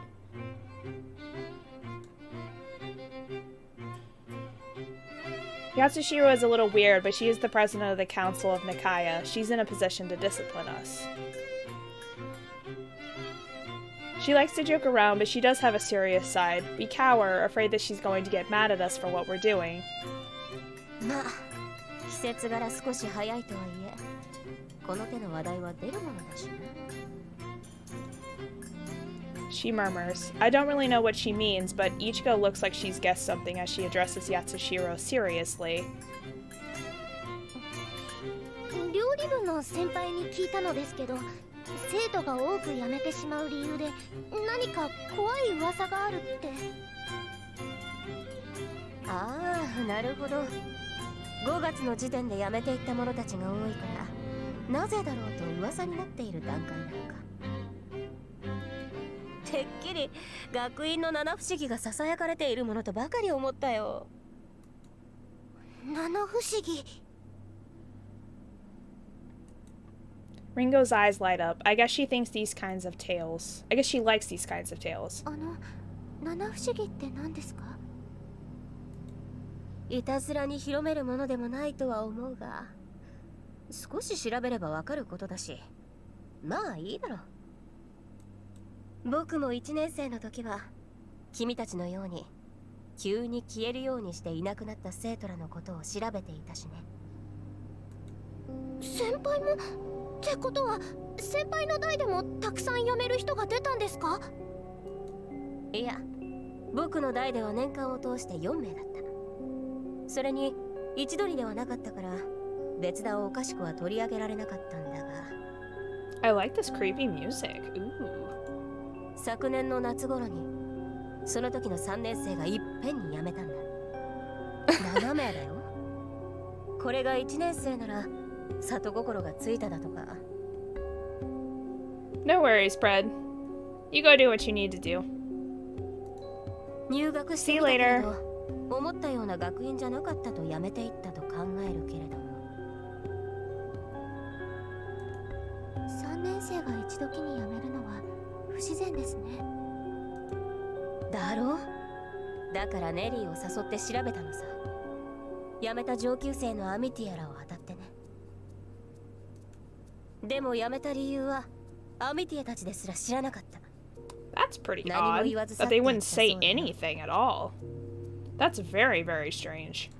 Yatsushiro is a little weird, but she is the president of the Council of Nikaya. She's in a position to discipline us. She likes to joke around, but she does have a serious side. We cower, afraid that she's going to get mad at us for what we're doing. She murmurs. I don't really know what she means, but Ichiko looks like she's guessed something as she addresses Yatsushiro seriously. 料理部の先輩に聞いたのですけど、生徒が多く辞めてしまう理由で何か怖い噂があるって。ああ、なるほど。5月の時点で辞めていった者たちが多いから、なぜだろうと噂になっている段階なのか。てっきり学院の七不思議がささやかれているものとばかり思ったよ。七不思議。Ringo's eyes light up. I guess she thinks these kinds of tales. I guess she likes these kinds of tales. 七不思議って何ですか？いたずらに広めるものでもないとは思うが、少し調べればわかることだし、まあいいだろう。僕も1年生の時は君たちのように急に消えるようにしていなくなった生徒らのことを調べていたしね。先輩もってことは先輩の代でもたくさん辞める人が出たんですか？いや、僕の代では年間を通して4名だった。それに一度にではなかったから別段おかしくは取り上げられなかったんだが。 I like this creepy music. Ooh. 昨年の夏頃にその時の3年生がいっぺんに辞めたんだ。7名だよ。これが1年生なら里心がついただとか。 No worries, Pred. You go do what you need to do. 入学してみたけれど思ったような学院じゃなかったと辞めていったと考えるけれども。3年生が一時に辞めるのは不自然ですね。だろう。だからネリーを誘って調べたのさ。辞めた上級生のアミティアらを当たってね。でも辞めた理由はアミティアたちですら知らなかった。 That's pretty odd that they wouldn't say anything at all. That's very, very strange.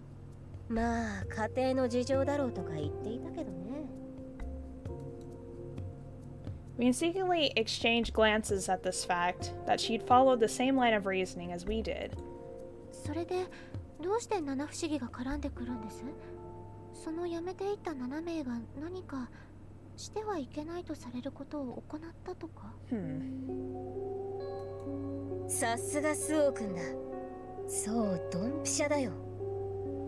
まあ家庭の事情だろうとか言っていたけどね。 We instinctively exchanged glances at this fact that she'd followed the same line of reasoning as we did. それでどうして七不思議が絡んでくるんです？その辞めていった7名が何かしてはいけないとされることを行ったとか？さすがスオー君だ。そうドンピシャだよ。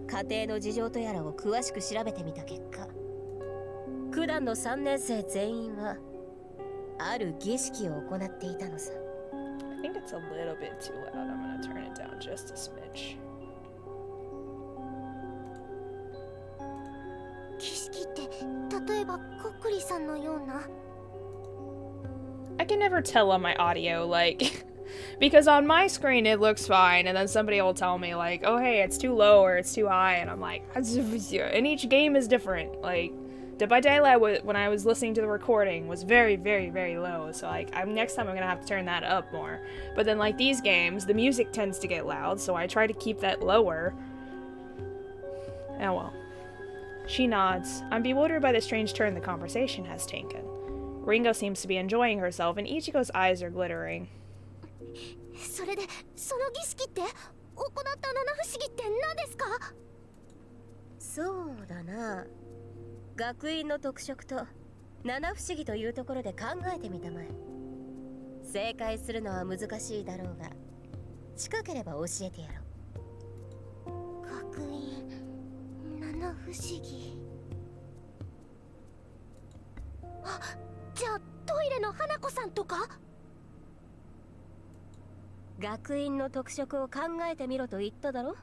家庭の事情とやらを詳しく調べてみた結果、九段の3年生全員はある儀式を行っていたのさ。 I think it's a little bit too loud. I'm gonna turn it down just a smidge. 儀式って例えばコックリさんのような？ I can never tell on my audio, like, because on my screen it looks fine, and then somebody will tell me, like, oh hey, it's too low or it's too high, and I'm like, and each game is different. Like, Dead by Daylight, when I was listening to the recording, was very, very, very low, so like, next time I'm gonna have to turn that up more. But then, like, these games, the music tends to get loud, so I try to keep that lower. Oh well. She nods. I'm bewildered by the strange turn the conversation has taken. Ringo seems to be enjoying herself, and Ichigo's eyes are glittering. それでその儀式って行った七不思議って何ですか？そうだな。学院の特色と七不思議というところで考えてみたまえ。正解するのは難しいだろうが、近ければ教えてやろう。学院七不思議。あ、じゃあトイレの花子さんとか？学院の特色を考えてみろと言っただろ。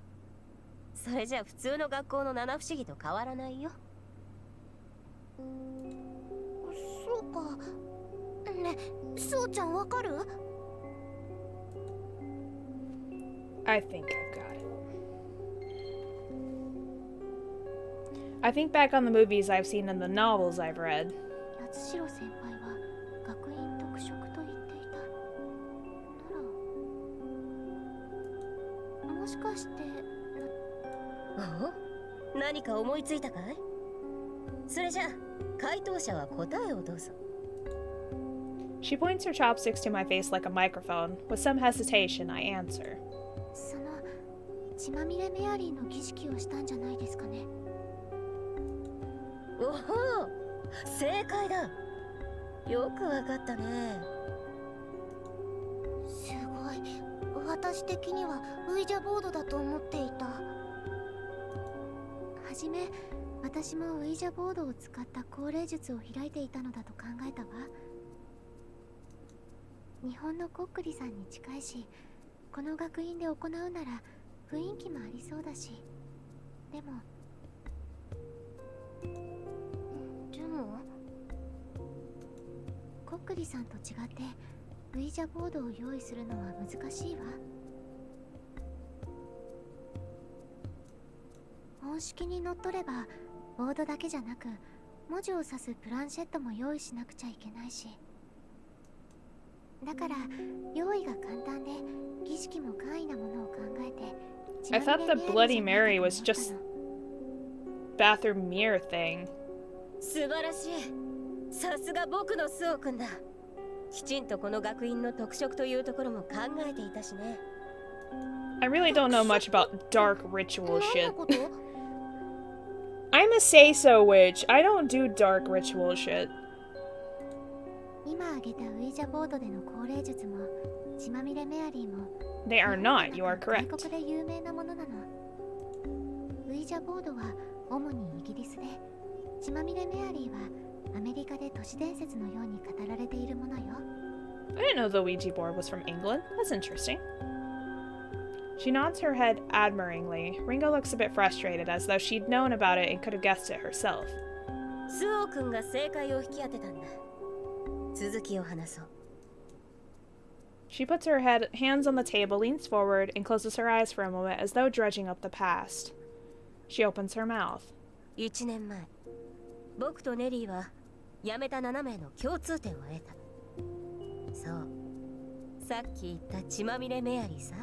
それじゃ普通の学校の七不思議と変わらないよ。そうか。ね、そうちゃんわかる？ I think I've got it. I think back on the movies I've seen and the novels I've read. 八代先輩は学院特色と言っていた。なら、もしかして。お？何か思いついたかい？それじゃ回答者は答えをどうぞ。 She points her chopsticks to my face like a microphone. With some hesitation, I answer. その血まみれメアリーの儀式をしたんじゃないですかね。おお、正解だ。よくわかったね。すごい。私的にはウイジャボードだと思っていた。はじめ私もウイジャボードを使った降霊術を開いていたのだと考えたわ。日本のコックリさんに近いし、この学院で行うなら雰囲気もありそうだし。でもコックリさんと違ってウイジャボードを用意するのは難しいわ。本式にのっとればボードだけじゃなく文字を指すプランシェットも用意しなくちゃいけないし、だから用意が簡単で儀式も簡易なものを考えて。 I thought the Bloody Mary was just bathroom mirror thing. 素晴らしい。さすが僕のスオ君だ。きちんとこの学院の特色というところも考えていたしね。I really don't know much about dark ritual 何 shit. のこと？ I'm a say-so witch. I don't do dark ritual shit. 今挙げたウイジャボードでの高齢術も血まみれメアリーも They are not. You are 外 correct. 国で有名なものなの。ウイジャボードは主にイギリスで、血まみれメアリーはアメリカで都市伝説のように語られているものよ。I didn't know the Ouija board was from England. That's interesting. She nods her head admiringly. Ringo looks a bit frustrated, as though she'd known about it and could have guessed it herself. スオ君が正解を引き当てたんだ。続きを話そう。She puts her hands on the table, leans forward, and closes her eyes for a moment as though dredging up the past. She opens her mouth. 1年前、僕とネリーは辞めた7名の共通点を得た。そう、さっき言った血まみれメアリーさ。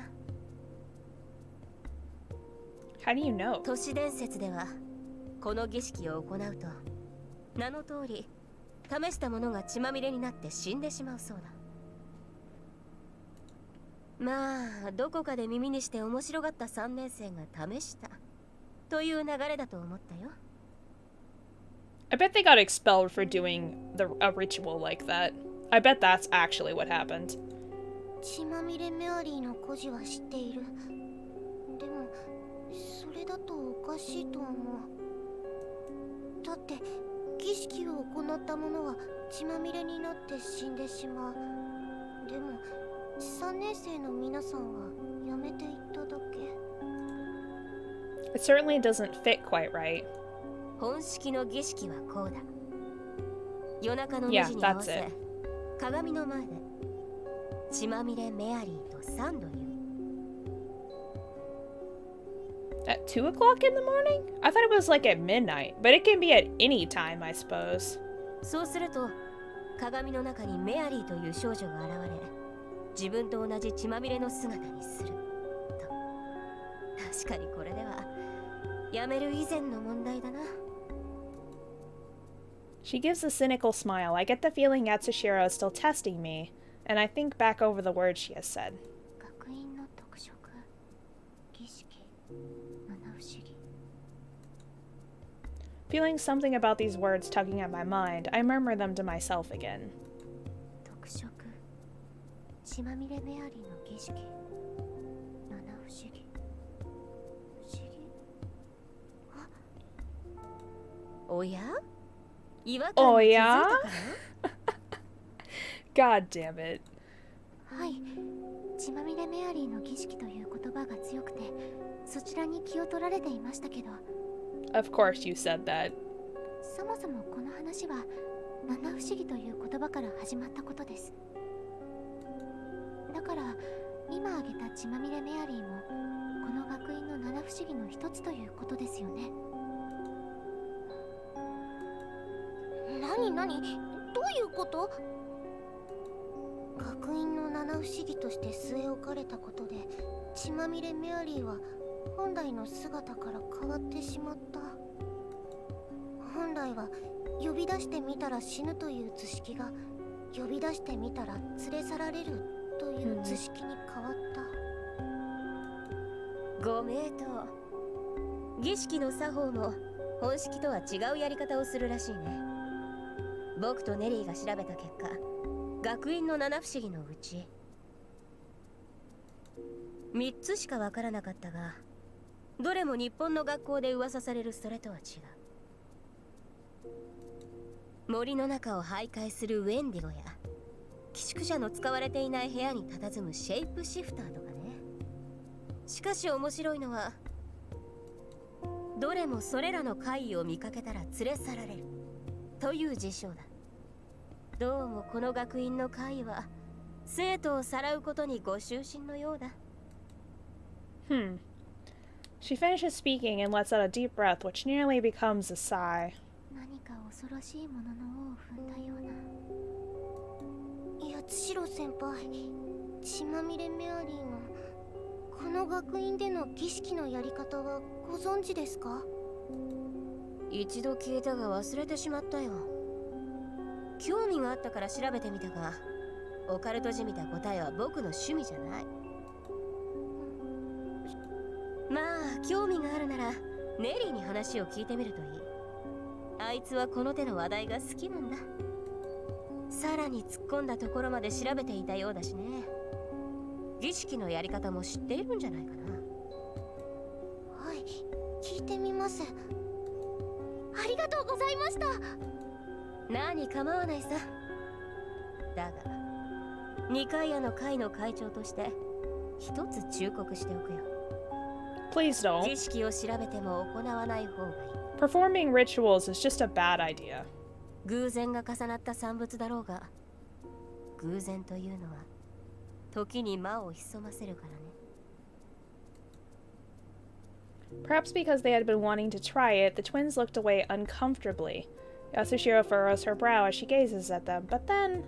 How do you know? 都市伝説ではこの儀式を行うと名の通り試した者が血まみれになって死んでしまうそうだ。まあどこかで耳にして面白がった3年生が試したという流れだと思ったよ。I bet they got expelled for doing a ritual like that. I bet that's actually what happened. 血まみれメアリーの孤児は知っている。でもそれだとおかしいと思う。だって儀式を行った者は血まみれになって死んでしまう。でも3年生の皆さんはやめていっただけ。 It certainly doesn't fit quite right. 本式の儀式はこうだ。夜中の2 Yeah, 時に合わ that's せ it. 鏡の前で血まみれメアリーと3度言う。 At 2 o'clock in the morning? I thought it was like at midnight, but it can be at any time, I suppose. そうすると鏡の中にメアリーという少女が現れ、自分と同じ血まみれの姿にすると。確かにこれではやめる以前の問題だな。She gives a cynical smile. I get the feeling Yatsushiro is still testing me, and I think back over the words she has said. 学院の特色、儀式、七不思議。 Feeling something about these words tugging at my mind, I murmur them to myself again. 特色、血まみれメアリーの儀式、七不思議。不思議。おや？違和感に気づいたかな？ God damn it. はい、血まみれメアリーの儀式という言葉が強くて、そちらに気を取られていましたけど、 Of course you said that. そもそもこの話は七不思議という言葉から始まったことです。だから今挙げた血まみれメアリーもこの学院の七不思議の一つということですよね。何どういうこと？学院の七不思議として据え置かれたことで血まみれメアリーは本来の姿から変わってしまった。本来は呼び出してみたら死ぬという図式が呼び出してみたら連れ去られるという図式に変わった。ご名答。儀式の作法も本式とは違うやり方をするらしいね。僕とネリーが調べた結果、学院の七不思議のうち3つしかわからなかったが、どれも日本の学校で噂されるそれとは違う。森の中を徘徊するウェンディゴや寄宿舎の使われていない部屋に佇むシェイプシフターとかね。しかし面白いのは、どれもそれらの怪異を見かけたら連れ去られるという事象だ。どうもこの学院の怪異は生徒をさらうことにご執心のようだ。She finishes speaking and lets out a deep breath, which nearly becomes a sigh. 何か恐ろしいものの尾を踏んだような。八代先輩、血まみれメアリーのこの学院での儀式のやり方はご存知ですか？一度聞いたが忘れてしまったよ。興味があったから調べてみたが、オカルトじみた答えは僕の趣味じゃない。まあ興味があるならネリーに話を聞いてみるといい。あいつはこの手の話題が好きなんだ。さらに突っ込んだところまで調べていたようだしね。儀式のやり方も知っているんじゃないかな。はい、聞いてみます。ありがとうございました。何構わないさ。だがニカイアの会の会長として一つ忠告しておくよ。 Please 儀 don't. 式を調べても行わない方がいい。 Performing rituals is just a bad idea. 偶然が重なった産物だろうが、偶然というのは時に魔を潜ませるからね。 Perhaps because they had been wanting to try it, the twins looked away uncomfortably. Yasushiro furrows her brow as she gazes at them, but then...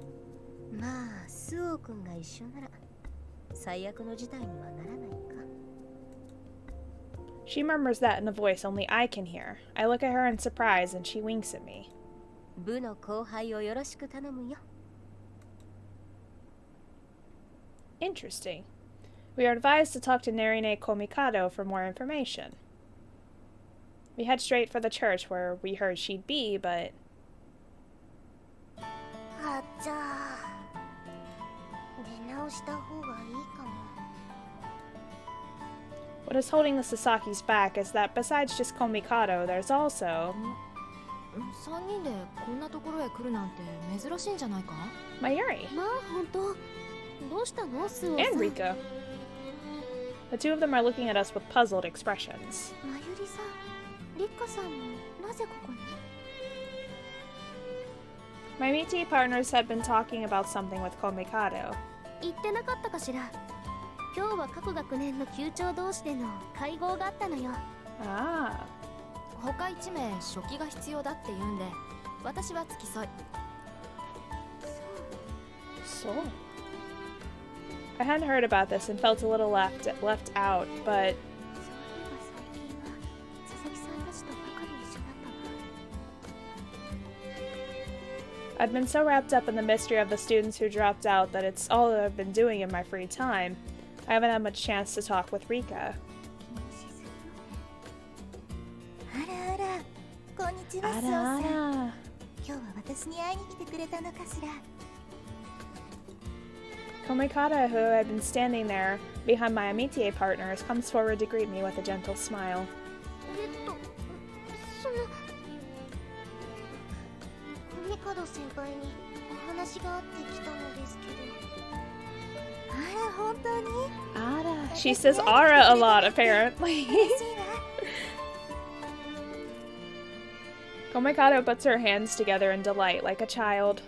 まあスオ君が一緒なら最悪の事態にはならないか。 She murmurs that in a voice only I can hear. I look at her in surprise and she winks at me. 部の後輩をよろしく頼むよ。 Interesting. We are advised to talk to Narine Komikado for more information. We head straight for the church where we heard she'd be, but... あ、じゃあ出直した方がいいかも。 What is holding the Sasaki's back is that besides just Komikado, there's also... 3人でこんなところへ来るなんて珍しいんじゃないか。 Mayuri まあ本当。どうしたのスオさん。 and Rika. The two of them are looking at us with puzzled expressions. まゆりさん、リッカさんもなぜここに？ My meaty partners had been talking about something with Komikado. 言ってなかったかしら。今日は各学年の級長同士での会合があったのよ。Ah. 他1名書記が必要だって言うんで、私は付き添い。 So. I hadn't heard about this and felt a little left out, but そういえば最近は佐々木さんたちとばかり一緒だったわ。 I'd been so wrapped up in the mystery of the students who dropped out that it's all that I've been doing in my free time. I haven't had much chance to talk with Rika. あらあら、こんにちは、スオさん。 Ara-Aras. 今日は私に会いに来てくれたのかしら。 Komikata, who had been standing there behind my amitié partners, comes forward to greet me with a gentle smile. そのコミカド先輩にお話があってきたのですけど。あら、本当に？ Ara. She says Ara a lot, apparently. 嬉しいわ。 Komikata puts her hands together in delight like a child.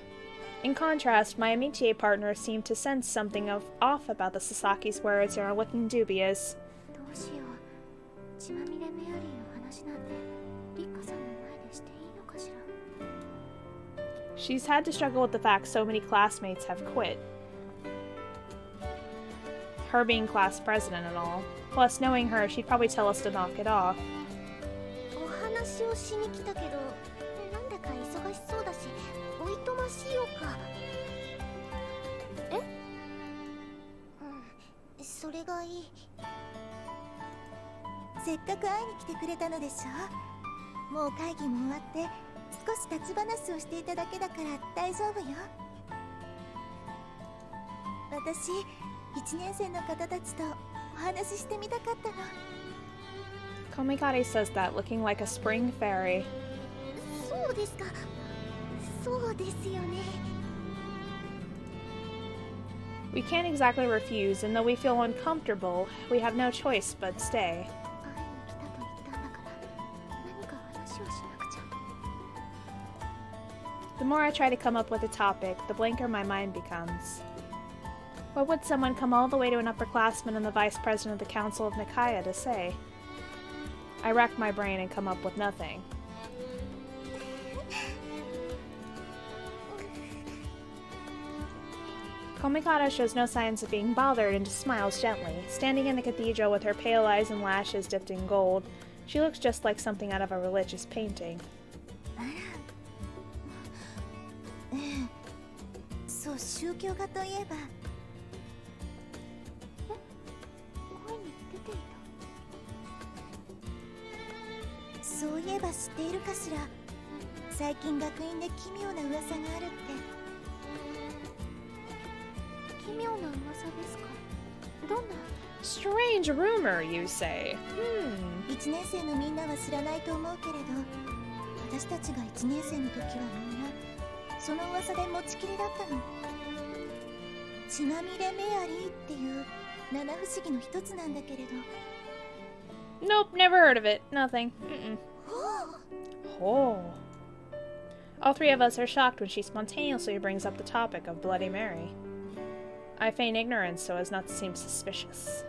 In contrast, my amitié partners seem to sense something off about the Sasaki's words and are looking dubious. どうしよう。血まみれメアリーの話なんてリッカさんの前でしていいのかしら。 She's had to struggle with the fact so many classmates have quit. Her being class president and all. Plus, knowing her, she'd probably tell us to knock it off. お話をしに来たけど、なんだか忙しそうだし、おいとましようか。え？うん、それがいい。せっかく会いに来てくれたのでしょ。もう会議も終わって少し立ち話をしていただけだから大丈夫よ。私、1年生の方たちとお話ししてみたかったの。 Komikata says that, looking like a spring fairy. そうですか。そうですよね。 We can't exactly refuse, and though we feel uncomfortable, we have no choice but stay. 会いに来たと言ったんだから何か話をしなくちゃ。 The more I try to come up with a topic, the blanker my mind becomes. What would someone come all the way to an upperclassman and the vice president of the Council of Nikaya to say? I rack my brain and come up with nothing. Komikata shows no signs of being bothered and just smiles gently. Standing in the cathedral with her pale eyes and lashes dipped in gold, she looks just like something out of a religious painting. ええ、そう、宗教画といえば。声に出ていた。そういえば知っているかしら。最近学院で奇妙な噂があるって。奇妙な噂ですか？どんな？ Strange rumor, you say. 1年生のみんなは知らないと思うけれど、私たちが1年生の時はみんなその噂で持ちきりだったの。血まみれメアリーっていう七不思議の一つなんだけれど。 Nope, never heard of it. Nothing. Oh. All three of us are shocked when she spontaneously brings up the topic of Bloody Mary. I feign ignorance so as not to seem suspicious.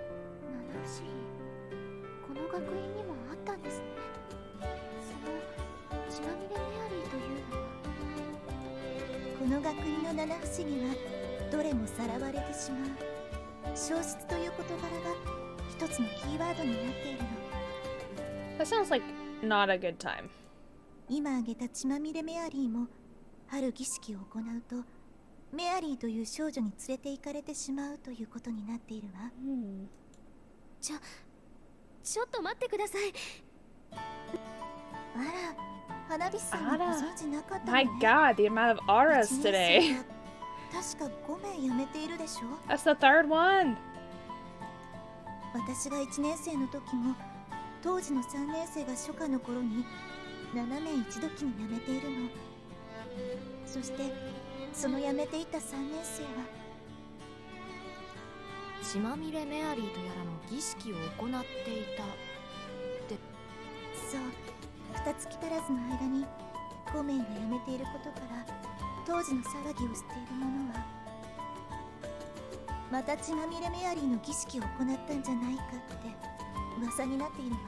七不思議、この学院にもあったんですね。その血まみれメアリーというのは。この学院の七不思議はどれもさらわれてしまう。消失という事柄が一つのキーワードになっているの。 That sounds like not a good time. 今挙げた血まみれメアリーもある儀式を行うとメアリーという少女に連れて行かれてしまうということになっているわ。ちょっと待ってください。あら、花火さんはご存知なかったの My ね。 god, the amount of Aras 1 today. 年生が確か5名辞めているでしょ。 That's the third one. 私が1年生の時も当時の3年生が初夏の頃に7名一時に辞めているの。そしてその辞めていた3年生は血まみれメアリーとやらの儀式を行っていた。そう、2月足らずの間に5名が辞めていることから当時の騒ぎを知っている者はまた血まみれメアリーの儀式を行ったんじゃないかって噂になっているわ。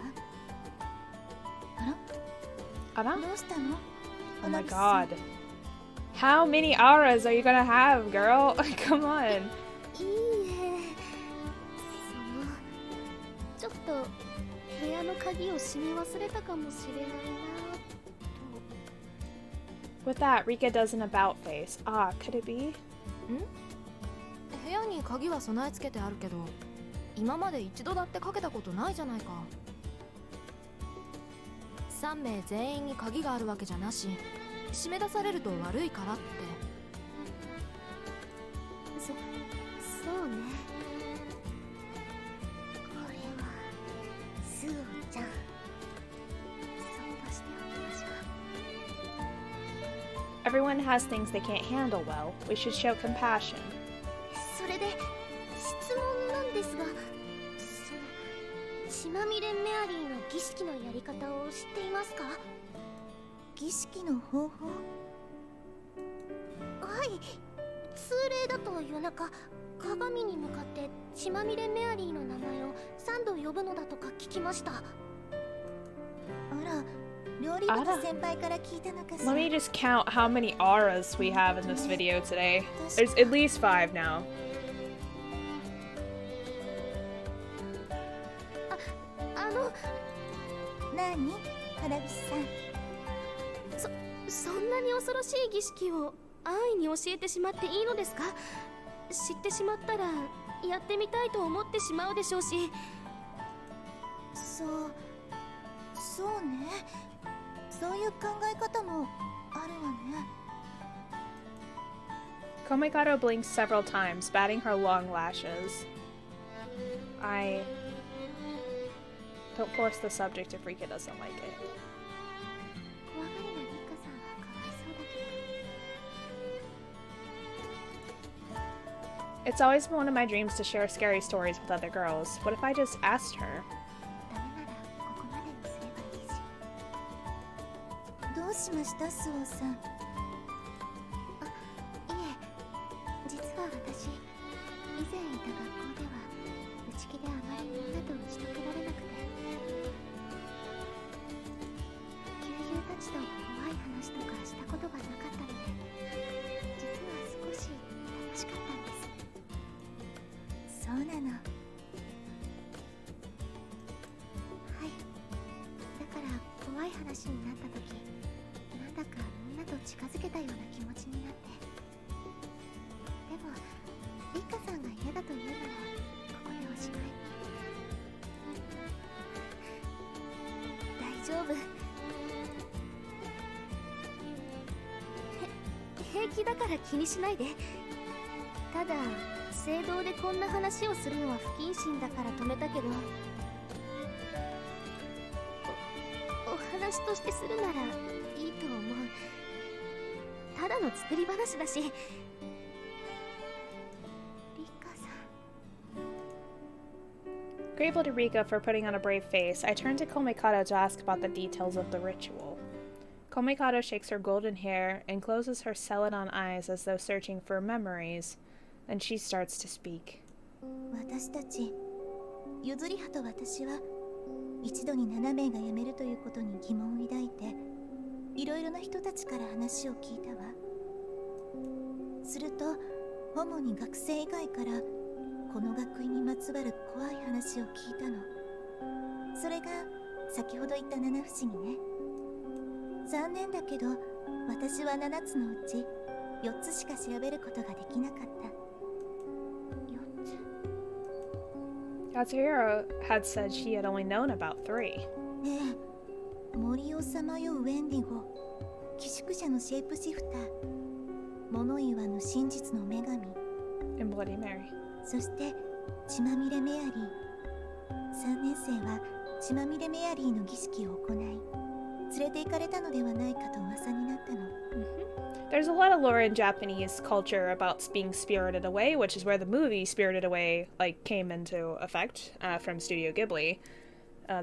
あら？ Ara? どうしたの？ Oh my 花火さん。 god. How many Aras are you gonna have, girl? Come on. いいえ、ちょっと部屋の鍵を閉め忘れたかもしれないなと。 With that, Rika does an about face. Ah, could it be? 部屋に鍵は備え付けてあるけど、今まで一度だってかけたことないじゃないか。3名全員に鍵があるわけじゃなし、締め出されると悪いからって。そうね。これはスーちゃん、そっとしておきましょう。 Everyone has things they can't handle well. We should show compassion. それで質問なんですが、血まみれメアリーの儀式のやり方を知っていますか？儀式の方法？はい、通例だと夜中鏡に向かって血まみれメアリーの名前を3度呼ぶのだとか聞きました。あら、料理部の先輩から聞いたのかしら。 Let me just count how many Aras we have in this video today. There's at least 5 now. なに、花火さん。そんなに恐ろしい儀式を安易に教えてしまっていいのですか？知ってしまったらやってみたいと思ってしまうでしょうし。そうね。そういう考え方もあるわね。 Komikado blinks several times, batting her long lashes. Don't force the subject if Rika doesn't like it. 怖がりなリカさんはかわいそうだけど。 It's always been one of my dreams to share scary stories with other girls. What if I just asked her? ダメならここまでにすればいいし。どうしました、スオさん。あ、いえ、実は私、以前いた学校では内気であまりみんなと打ち解けられなくて、旧友たちと怖い話とかしたことがなかったので、実は少し楽しかったんです。そうなの。はい。だから怖い話になった時、なんだかみんなと近づけたような気持ちになって。リカさんが嫌だというならここでおしまい。大丈夫。平気だから気にしないで。ただ聖堂でこんな話をするのは不謹慎だから止めたけど、お話としてするならいいと思う。ただの作り話だし。リカさん。 Grateful to Rika for putting on a brave face, I turn to Komikado to ask about the details of the ritual. Komikado shakes her golden hair and closes her celadon eyes as though searching for memories. Then she starts to speak. 私たち、ゆずりはと私は一度に7名が辞めるということに疑問を抱いて、いろいろな人たちから話を聞いたわ。すると主に学生以外からこの学院にまつわる怖い話を聞いたの。それが先ほど言った七不思議ね。残念だけど私は7つのうち4つしか調べることができなかった。Katsuhiro had said she had only known about 3. ええ、森をさまようウェンディゴ、寄宿舎のシェイプシフター、物言わぬ真実の女神、 In Bloody Mary. そして血まみれメアリー。3年生は血まみれメアリーの儀式を行い、連れて行かれたのではないかと噂になったの。There's a lot of lore in Japanese culture about being spirited away, which is where the movie Spirited Away came into effect from Studio Ghibli.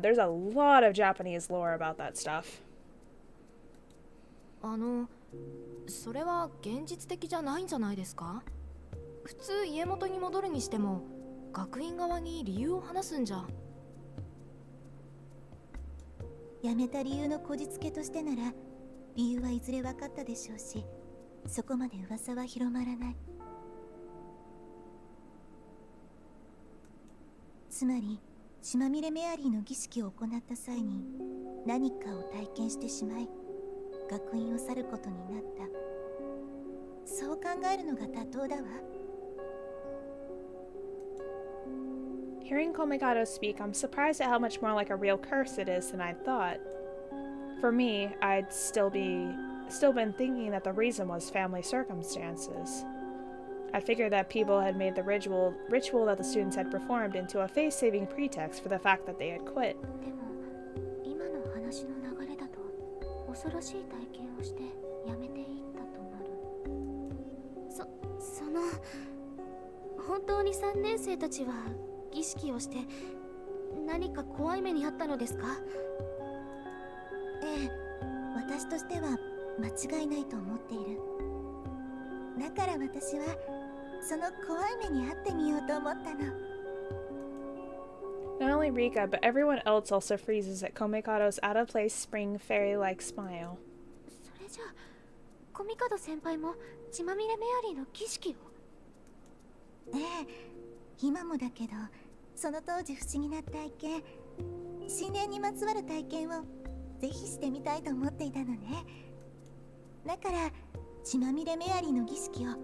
There's a lot of Japanese lore about that stuff. それは現実的じゃないんじゃないですか？普通家元に戻るにしても学院側に理由を話すんじゃ。辞めた理由のこじつけとしてなら理由はいずれ分かったでしょうし、そこまで噂は広まらない。つまり血まみれメアリーの儀式を行った際に何かを体験してしまい学院を去ることになった。そう考えるのが妥当だわ。Hearing Komikado speak, I'm surprised at how much more like a real curse it is than I'd thought. For me, I'd still been thinking that the reason was family circumstances. I figured that people had made the ritual that the students had performed into a face-saving pretext for the fact that they had quit. でも今の話の流れだと恐ろしい体験をして辞めていったとなる。その本当に3年生たちは儀式をして何か怖い目にあったのですか？ええ、私としては間違いないと思っている。だから私はその怖い目に遭ってみようと思ったの。 Not only Rika, but everyone else also freezes at Komikado's out-of-place spring fairy-like smile. それじゃあコミカド先輩も血まみれメアリーの儀式を？ええ、今もだけどその当時不思議な体験、神殿にまつわる体験をぜひしてみたいと思っていたのね。だから血まみれメアリーの儀式を行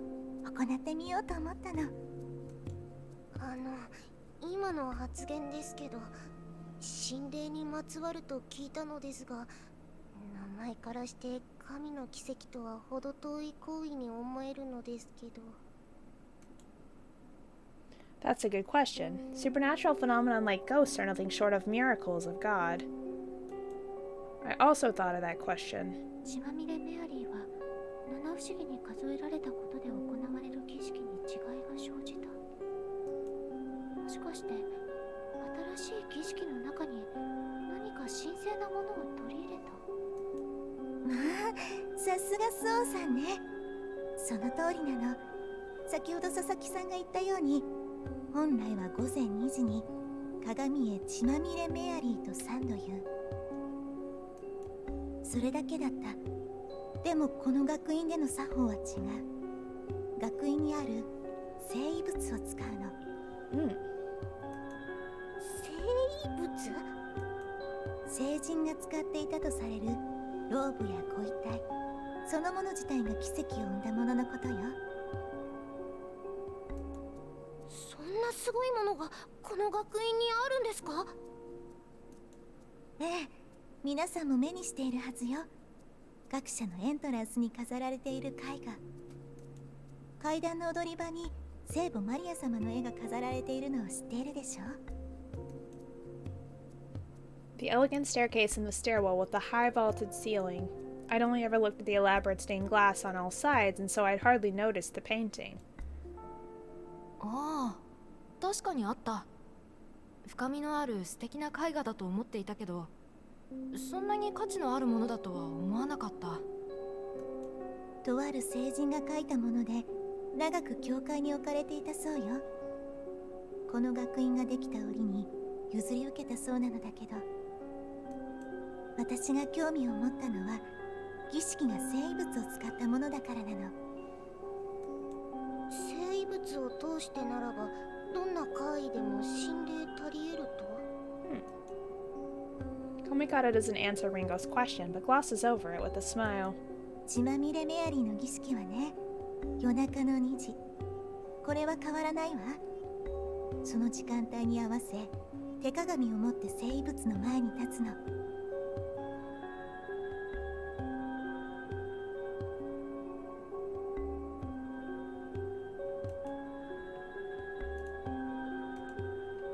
ってみようと思ったの。今の発言ですけど、神霊にまつわると聞いたのですが、名前からして神の奇跡とは程遠い行為に思えるのですけど。That's a good question. Supernatural phenomena like ghosts are nothing short of miracles of God. I also thought of that question. 血まみれメアリーは七不思議に数えられたことで行われる儀式に違いが生じた。もしかして新しい儀式の中に何か神聖なものを取り入れた？まあ、さすがスオさんね。その通りなの。先ほど佐々木さんが言ったように、本来は午前2時に鏡へ血まみれメアリーと3度言う。それだけだった。でもこの学院での作法は違う。学院にある聖遺物を使うの。聖遺物？聖人が使っていたとされるローブやご遺体、そのもの自体が奇跡を生んだもののことよ。そんなすごいものがこの学院にあるんですか？ええ、皆さんも目にしているはずよ。学者のエントランスに飾られている絵画。階段の踊り場に聖母マリア様の絵が飾られているのを知っているでしょ？ The elegant staircase and the stairwell with the high vaulted ceiling. I'd only ever looked at the elaborate stained glass on all sides, and so I'd hardly noticed the painting. ああ、確かにあった。深みのある素敵な絵画だと思っていたけど、そんなに価値のあるものだとは思わなかった。とある聖人が描いたもので、長く教会に置かれていたそうよ。この学院ができた折に譲り受けたそうなのだけど、私が興味を持ったのは儀式が聖物を使ったものだからなの。聖物を通してならばどんな怪異でも心霊足り得ると？ Komikata doesn't answer Ringo's question, but glosses over it with a smile. 血まみれメアリーの儀式はね、夜中の2時。これは変わらないわ。その時間帯に合わせ手鏡を持って聖物の前に立つの。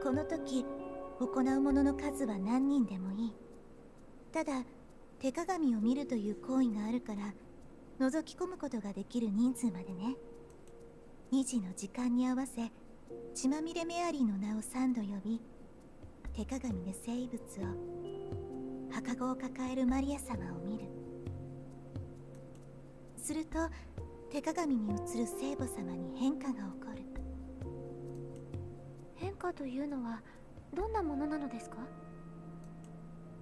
この時行うものの数は何人でもいい。ただ手鏡を見るという行為があるから覗き込むことができる人数までね。2時の時間に合わせ血まみれメアリーの名を3度呼び、手鏡で聖物を、墓子を抱えるマリア様を見る。すると手鏡に映る聖母様に変化が起こる。変化というのはどんなものなのですか？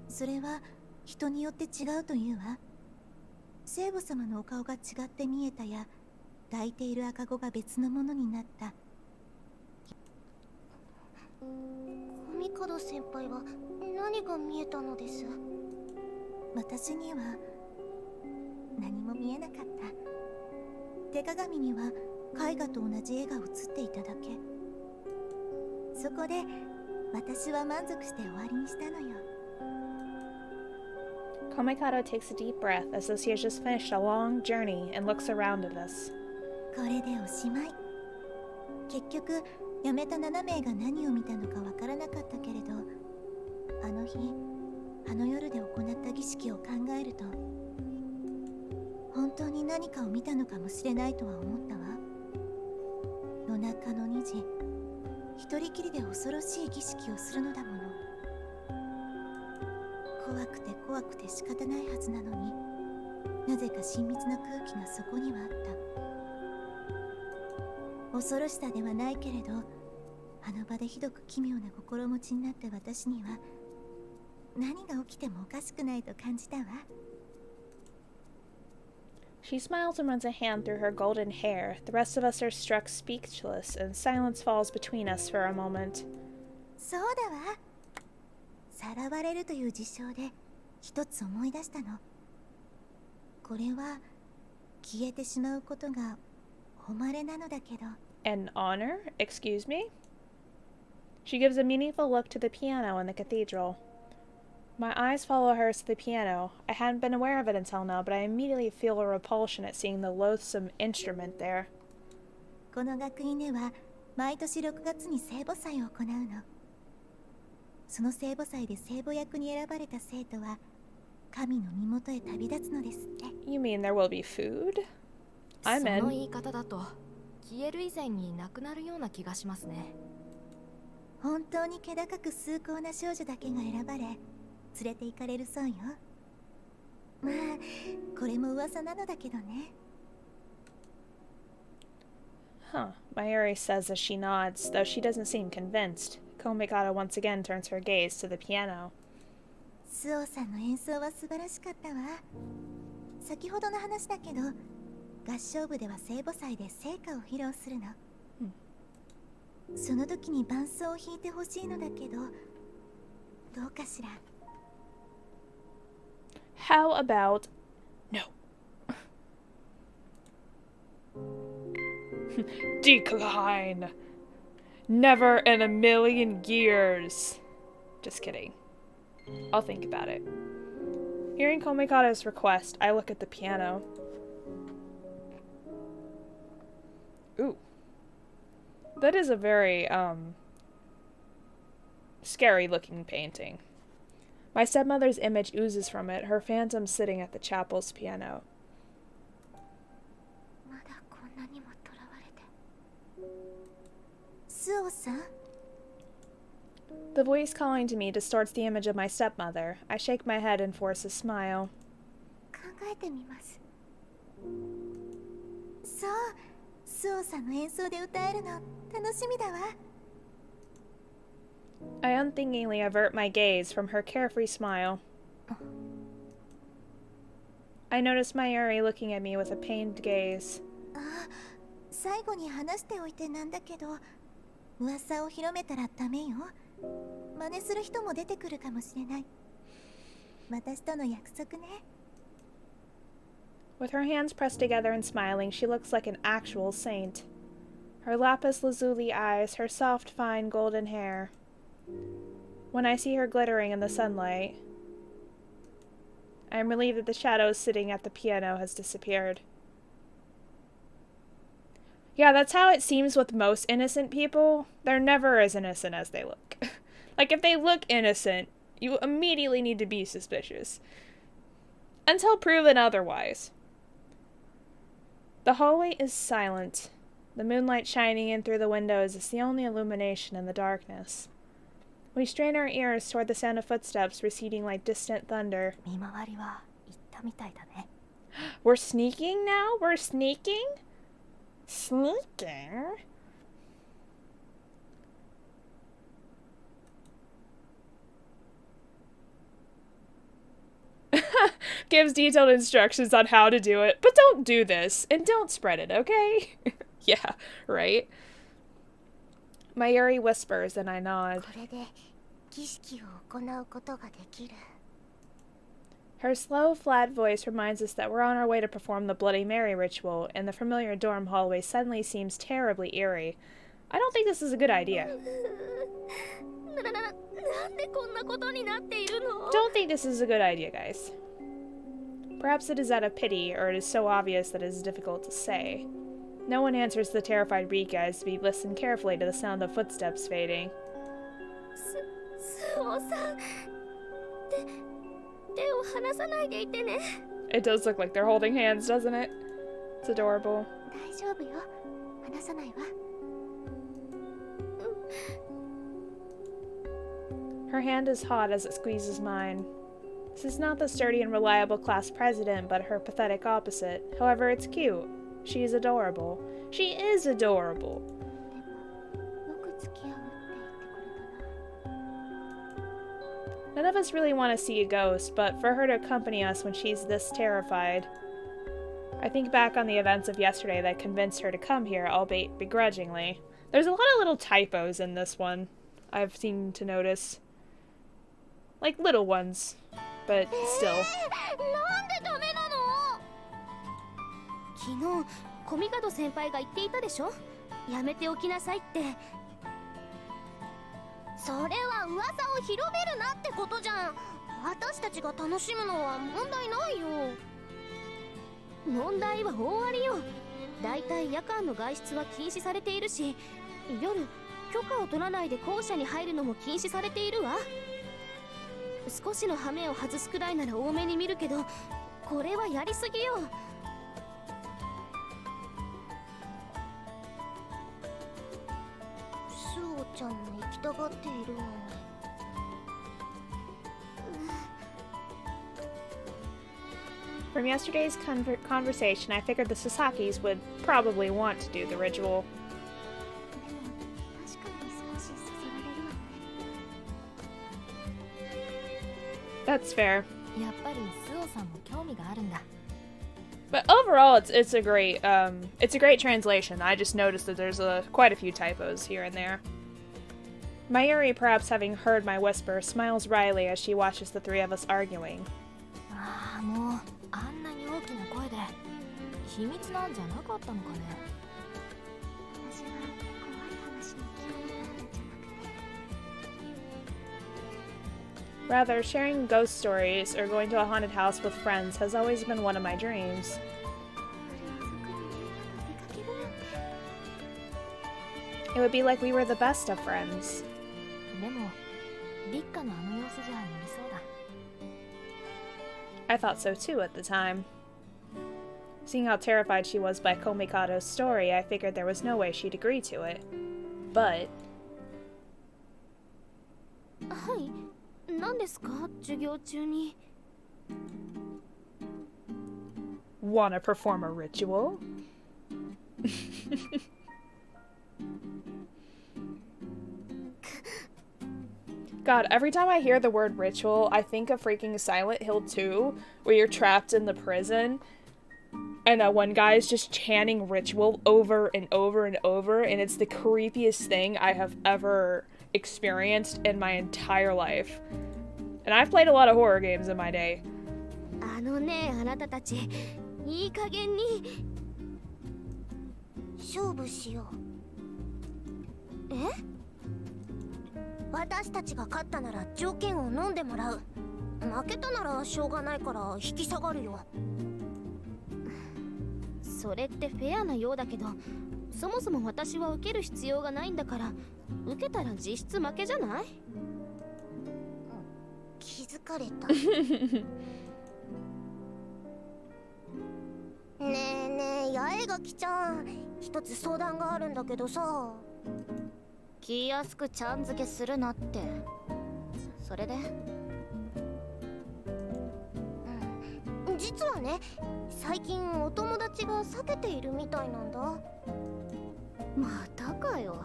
それは人によって違うというわ。聖母様のお顔が違って見えたや、抱いている赤子が別のものになった。コミカド先輩は何が見えたのです？私には何も見えなかった。手鏡には絵画と同じ絵が映っていただけ。そこで私は満足して終わりにしたのよ。Komikata takes a deep breath as though she has just finished a long journey and looks around at us. これでおしまい。結局辞めた7名が何を見たのかわからなかったけれど、あの日あの夜で行った儀式を考えると、本当に何かを見たのかもしれないとは思ったわ。夜中の2時、一人きりで恐ろしい儀式をするのだもの。怖くて怖くて仕方ないはずなのに、なぜか親密な空気がそこにはあった。恐ろしさではないけれど、あの場でひどく奇妙な心持ちになった私には、何が起きてもおかしくないと感じたわ。She smiles and runs a hand through her golden hair. The rest of us are struck speechless, and silence falls between us for a moment. そうだわ。さらわれるという事象で一つ思い出したの。これは消えてしまうことが誉れなのだけど。An honor? Excuse me? She gives a meaningful look to the piano in the cathedral. My eyes follow hers to the piano. I hadn't been aware of it until now, but I immediately feel a repulsion at seeing the loathsome instrument there. この学院では毎年6月に聖母祭を行うの。その聖母祭で聖母役に選ばれた生徒は神の身元へ旅立つのですって。You mean there will be food? I'm その in. 言い方だと消える以前になくなるような気がしますね。本当に気高く崇高な少女だけが選ばれ連れて行かれるそうよ。まあこれも噂なのだけどね。Huh, Mayuri says as she nods, though she doesn't seem convinced. Komikata once again turns her gaze to the piano. スオさんの演奏は素晴らしかったわ。先ほどの話だけど、合唱部では聖母祭で聖歌を披露するの。その時に伴奏を弾いてほしいのだけど、どうかしら。How about... No. Decline! Never in a million years. Just kidding. I'll think about it. Hearing Komikata's request, I look at the piano. Ooh. That is a very, scary looking painting. My stepmother's image oozes from it, her phantom sitting at the chapel's piano. The voice calling to me distorts the image of my stepmother. I shake my head and force a smile. I unthinkingly avert my gaze from her carefree smile. I notice Mayuri looking at me with a pained gaze. With her hands pressed together and smiling, she looks like an actual saint. Her lapis lazuli eyes, her soft, fine golden hair. When I see her glittering in the sunlight, I am relieved that the shadow sitting at the piano has disappeared. Yeah, that's how it seems with most innocent people. They're never as innocent as they look. Like, if they look innocent, you immediately need to be suspicious. Until proven otherwise. The hallway is silent. The moonlight shining in through the windows is the only illumination in the darkness. We strain our ears toward the sound of footsteps receding like distant thunder. We're sneaking now? We're sneaking? Sneaking? Gives detailed instructions on how to do it, but don't do this, and don't spread it, okay? Yeah, right? Mayuri whispers, and I nod. Her slow, flat voice reminds us that we're on our way to perform the Bloody Mary ritual, and the familiar dorm hallway suddenly seems terribly eerie. I don't think this is a good idea. Don't think this is a good idea, guys. Perhaps it is out of pity, or it is so obvious that it is difficult to say. No one answers the terrified Rika as we listen carefully to the sound of footsteps fading. It does look like they're holding hands, doesn't it? It's adorable. Her hand is hot as it squeezes mine. This is not the sturdy and reliable class president, but her pathetic opposite. However, it's cute. She is adorable. She is adorable. None of us really want to see a ghost, but for her to accompany us when she's this terrified. I think back on the events of yesterday that convinced her to come here, albeit begrudgingly. There's a lot of little typos in this one, I've seemed to notice. Like little ones, but still. 昨日コミカド先輩が言っていたでしょ、やめておきなさいって。それは噂を広めるなってことじゃん。私たちが楽しむのは問題ないよ。問題は大ありよ。だいたい夜間の外出は禁止されているし、夜許可を取らないで校舎に入るのも禁止されているわ。少しの羽目を外すくらいなら多めに見るけど、これはやりすぎよ。スオちゃんも行きたがっているのに。From yesterday's conversation, I figured the Sasakis would probably want to do the ritual. That's fair. But overall, it's a great translation. I just noticed that there's quite a few typos here and there. Mayuri, perhaps having heard my whisper, smiles wryly as she watches the three of us arguing. Rather, sharing ghost stories or going to a haunted house with friends has always been one of my dreams. 夜遅くにみんなと出かけるなんて It would be like we were the best of friends. でも立花のあの様子じゃ無理そうだ。 I thought so too at the time. Seeing how terrified she was by Komikado's story, I figured there was no way she'd agree to it. But はい、何ですか授業中に。 wanna perform a ritual? God, every time I hear the word ritual, I think of freaking Silent Hill 2, where you're trapped in the prison, and one guy is just chanting ritual over and over and over, and it's the creepiest thing I have ever experienced in my entire life. And I've played a lot of horror games in my day. あのね、あなたたち、いい加減に。勝負しよう。え？私たちが勝ったなら条件を飲んでもらう。負けたならしょうがないから引き下がるよ。それってフェアなようだけど、そもそも私は受ける必要がないんだから、受けたら実質負けじゃない？気づかれた。ねえねえ、八重垣ちゃん、一つ相談があるんだけどさ。気安くちゃん付けするなって。それで？実はね、最近お友達が避けているみたいなんだ。またかよ。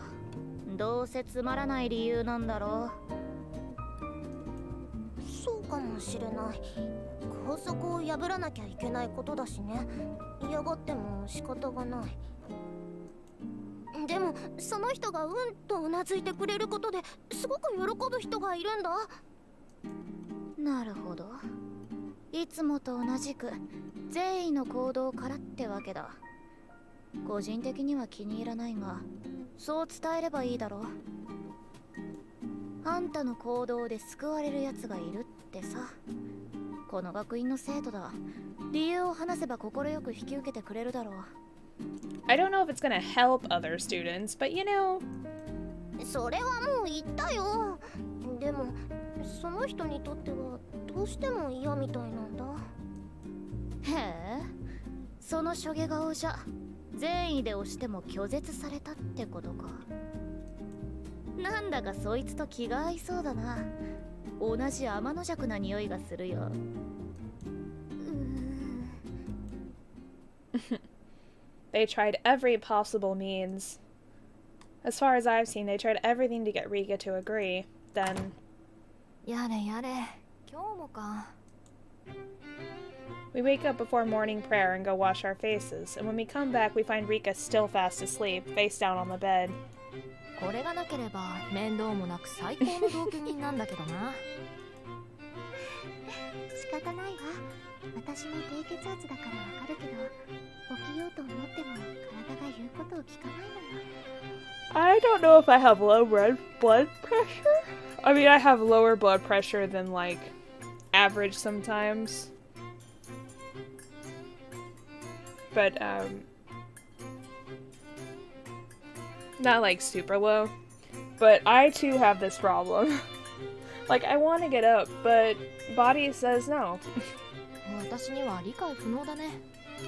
どうせつまらない理由なんだろう。そうかもしれない。校則を破らなきゃいけないことだしね。嫌がっても仕方がない。でもその人がうんとうなずいてくれることですごく喜ぶ人がいるんだ。なるほど。いつもと同じく善意の行動からってわけだ。個人的には気に入らないが、そう伝えればいいだろう。あんたの行動で救われるやつがいるってさ。この学院の生徒だ。理由を話せば快く引き受けてくれるだろう。I don't know if it's gonna help other students, but you know. それはもう言ったよ。でもその人にとってはどうしても嫌みたいなんだ。へえ、そのしょげ顔じゃ善意で押しても拒絶されたってことか。なんだかそいつと気が合いそうだな。同じ天の弱な匂いがするよ。They tried every possible means. As far as I've seen, they tried everything to get Rika to agree. Then... やれやれ、今日もか。 We wake up before morning prayer and go wash our faces, and when we come back we find Rika still fast asleep, face down on the bed. これがなければ面倒もなく最高の同居人なんだけどな。仕方ないわ。私も低血圧だからわかるけど、起きようと思っても体が言うことを聞かないのよ。I don't know if I have low blood pressure. I mean, I have lower blood pressure than, like, average sometimes. But, not, like, super low. But I, too, have this problem. Like, I want to get up, but body says no. 私には理解不能だね。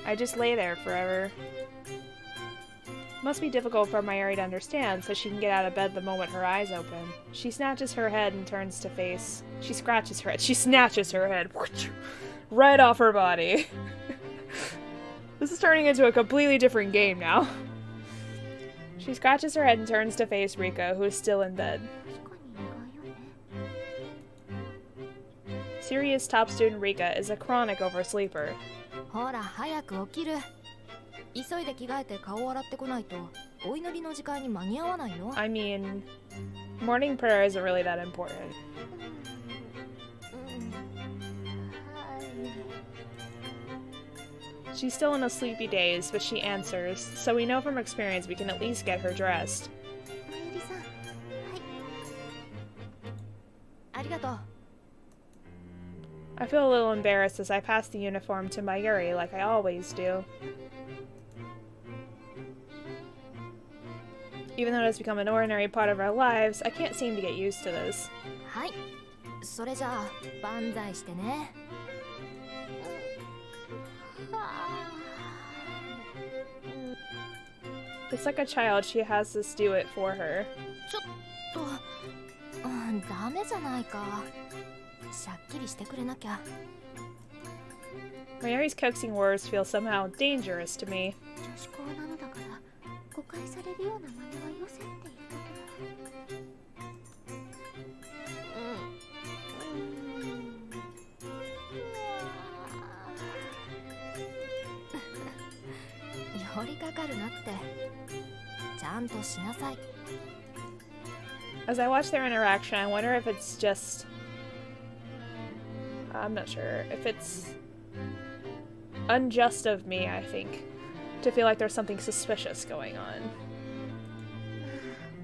I just lay there forever. Must be difficult for Mayuri to understand, so she can get out of bed the moment her eyes open. She snatches her head and turns to face. She scratches her head. She snatches her head right off her body. This is turning into a completely different game now. She scratches her head and turns to face Rika, who is still in bed. Serious top student Rika is a chronic oversleeper. ほら早く起きる。急いで着替えて顔を洗ってこないとお祈りの時間に間に合わないよ。 I mean, morning prayer isn't really that important. She's still in a sleepy daze, but she answers, so we know from experience we can at least get her dressed. まゆりさん、はい。ありがとう。I feel a little embarrassed as I pass the uniform to Mayuri like I always do. Even though it has become an ordinary part of our lives, I can't seem to get used to this. はい、それじゃあ万歳してね。Just like a child, she has us do it for her. ちょっと、ダメじゃないか。しゃっきりしてくれなきゃ。Mayuri's coaxing words feel somehow dangerous to me. 女子校なのだから誤解されるような真似はよせっていうことだ。寄りかかるなって。ちゃんとしなさい。As I watch their interaction, I wonder if it's just... I'm not sure. If it's unjust of me, I think, to feel like there's something suspicious going on.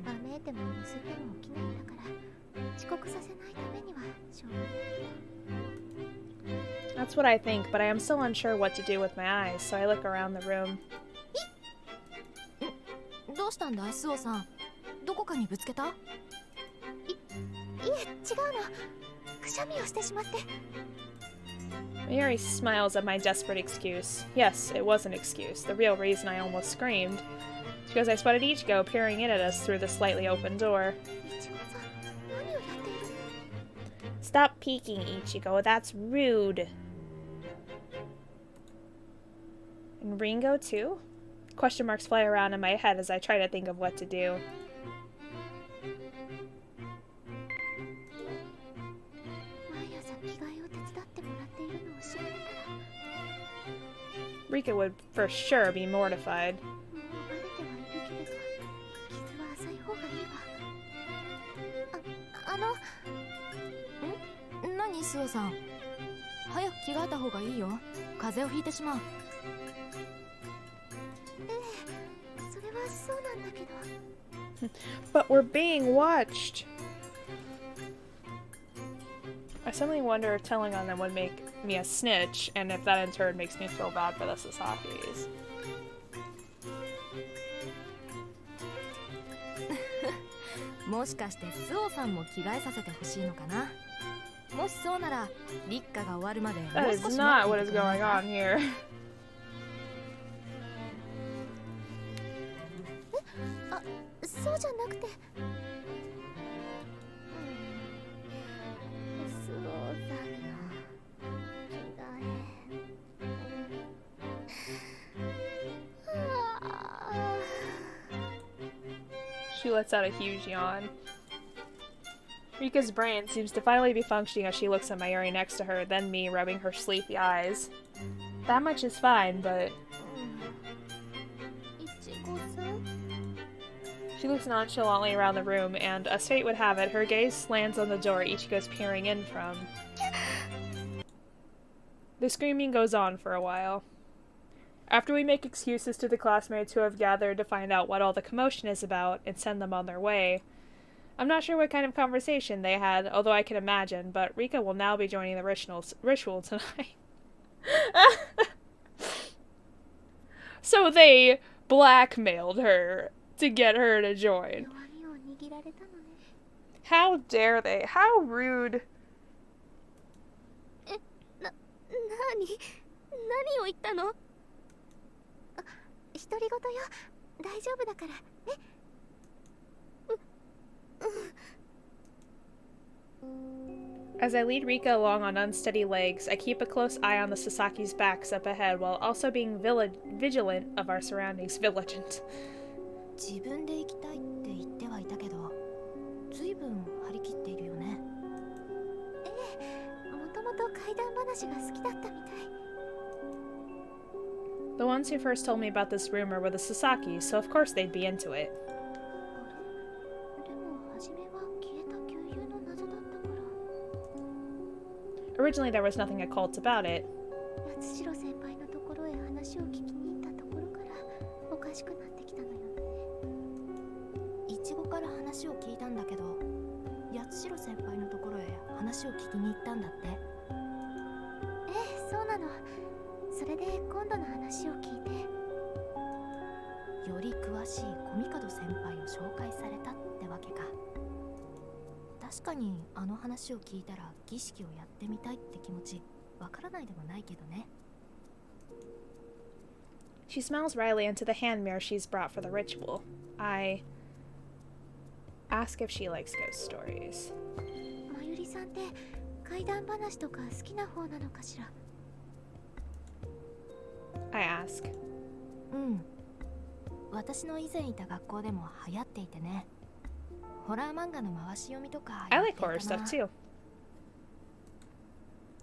まあ、甘えてもミスっても起きないんだから遅刻させないためにはしょうがない。 That's what I think, but I am still unsure what to do with my eyes, so I look around the room. どうしたんだい、スオさん。どこかにぶつけた？いえ、違うの。くしゃみをしてしまって。 Mayuri smiles at my desperate excuse. Yes, it was an excuse. The real reason I almost screamed. It's because I spotted Ichigo peering in at us through the slightly open door. いちごさん、何をやっている？ Stop peeking, Ichigo. That's rude. And Ringo, too? Question marks fly around in my head as I try to think of what to do. 毎朝着替えを手伝ってもらっているのを知られたら。 Rika would for sure be mortified. もうバレてはいるけれど、傷は浅い方がいいわ。何スオさん。早く着替えた方がいいよ。風邪をひいてしまう。それはそうなんだけど。 But we're being watched! I suddenly wonder if telling on them would make me a snitch, and if that in turn makes me feel bad for the Sasakis. もしかしてスオさんも着替えさせてほしいのかな。もしそうなら立夏が終わるまでも That う is 少し not 待 what って is いてくれない going か。 on here. そうじゃなくて。スオさんの着替え。She lets out a huge yawn. Rika's brain seems to finally be functioning as she looks at Mayuri next to her, then me rubbing her sleepy eyes. That much is fine, but... いちごさん。 She looks nonchalantly around the room, and, as fate would have it, her gaze lands on the door Ichigo's peering in from. The screaming goes on for a while. After we make excuses to the classmates who have gathered to find out what all the commotion is about and send them on their way, I'm not sure what kind of conversation they had, although I can imagine, but Rika will now be joining the ritual tonight. So they blackmailed her to get her to join. 弱みを握られたのね。 How dare they? How rude. 何を言ったの？あ、独り言よ。大丈夫だからね。As I lead Rika along on unsteady legs, I keep a close eye on the Sasaki's backs up ahead while also being vigilant of our surroundings. Vigilant. 自分で行きたいって言ってはいたけど、ずいぶん張り切っているよね。ええ、もともと怪談話が好きだったみたい。 The ones who first told me about this rumor were the Sasakis, so of course they'd be into it. でも初めは消えた旧友の謎だったから。 Originally there was nothing occult about it. 八代先輩のところへ話を聞きに行ったところからおかしくなってきたのよね。いちごから話を聞いたんだけど、八代先輩のところへ話を聞きに行ったんだって。それで今度の話を聞いて。より詳しいコミカド先輩を紹介されたってわけか。確かにあの話を聞いたら儀式をやってみたいって気持ちわからないでもないけどね。She smiles wryly into the hand mirror she's brought for the ritual. I ask if she likes ghost stories. まゆりさんって怪談話とか好きな方なのかしら。 I ask. うん。私の以前いた学校でも流行っていてね。ホラー漫画の回し読みとか I やっ like ていたな。 horror stuff too.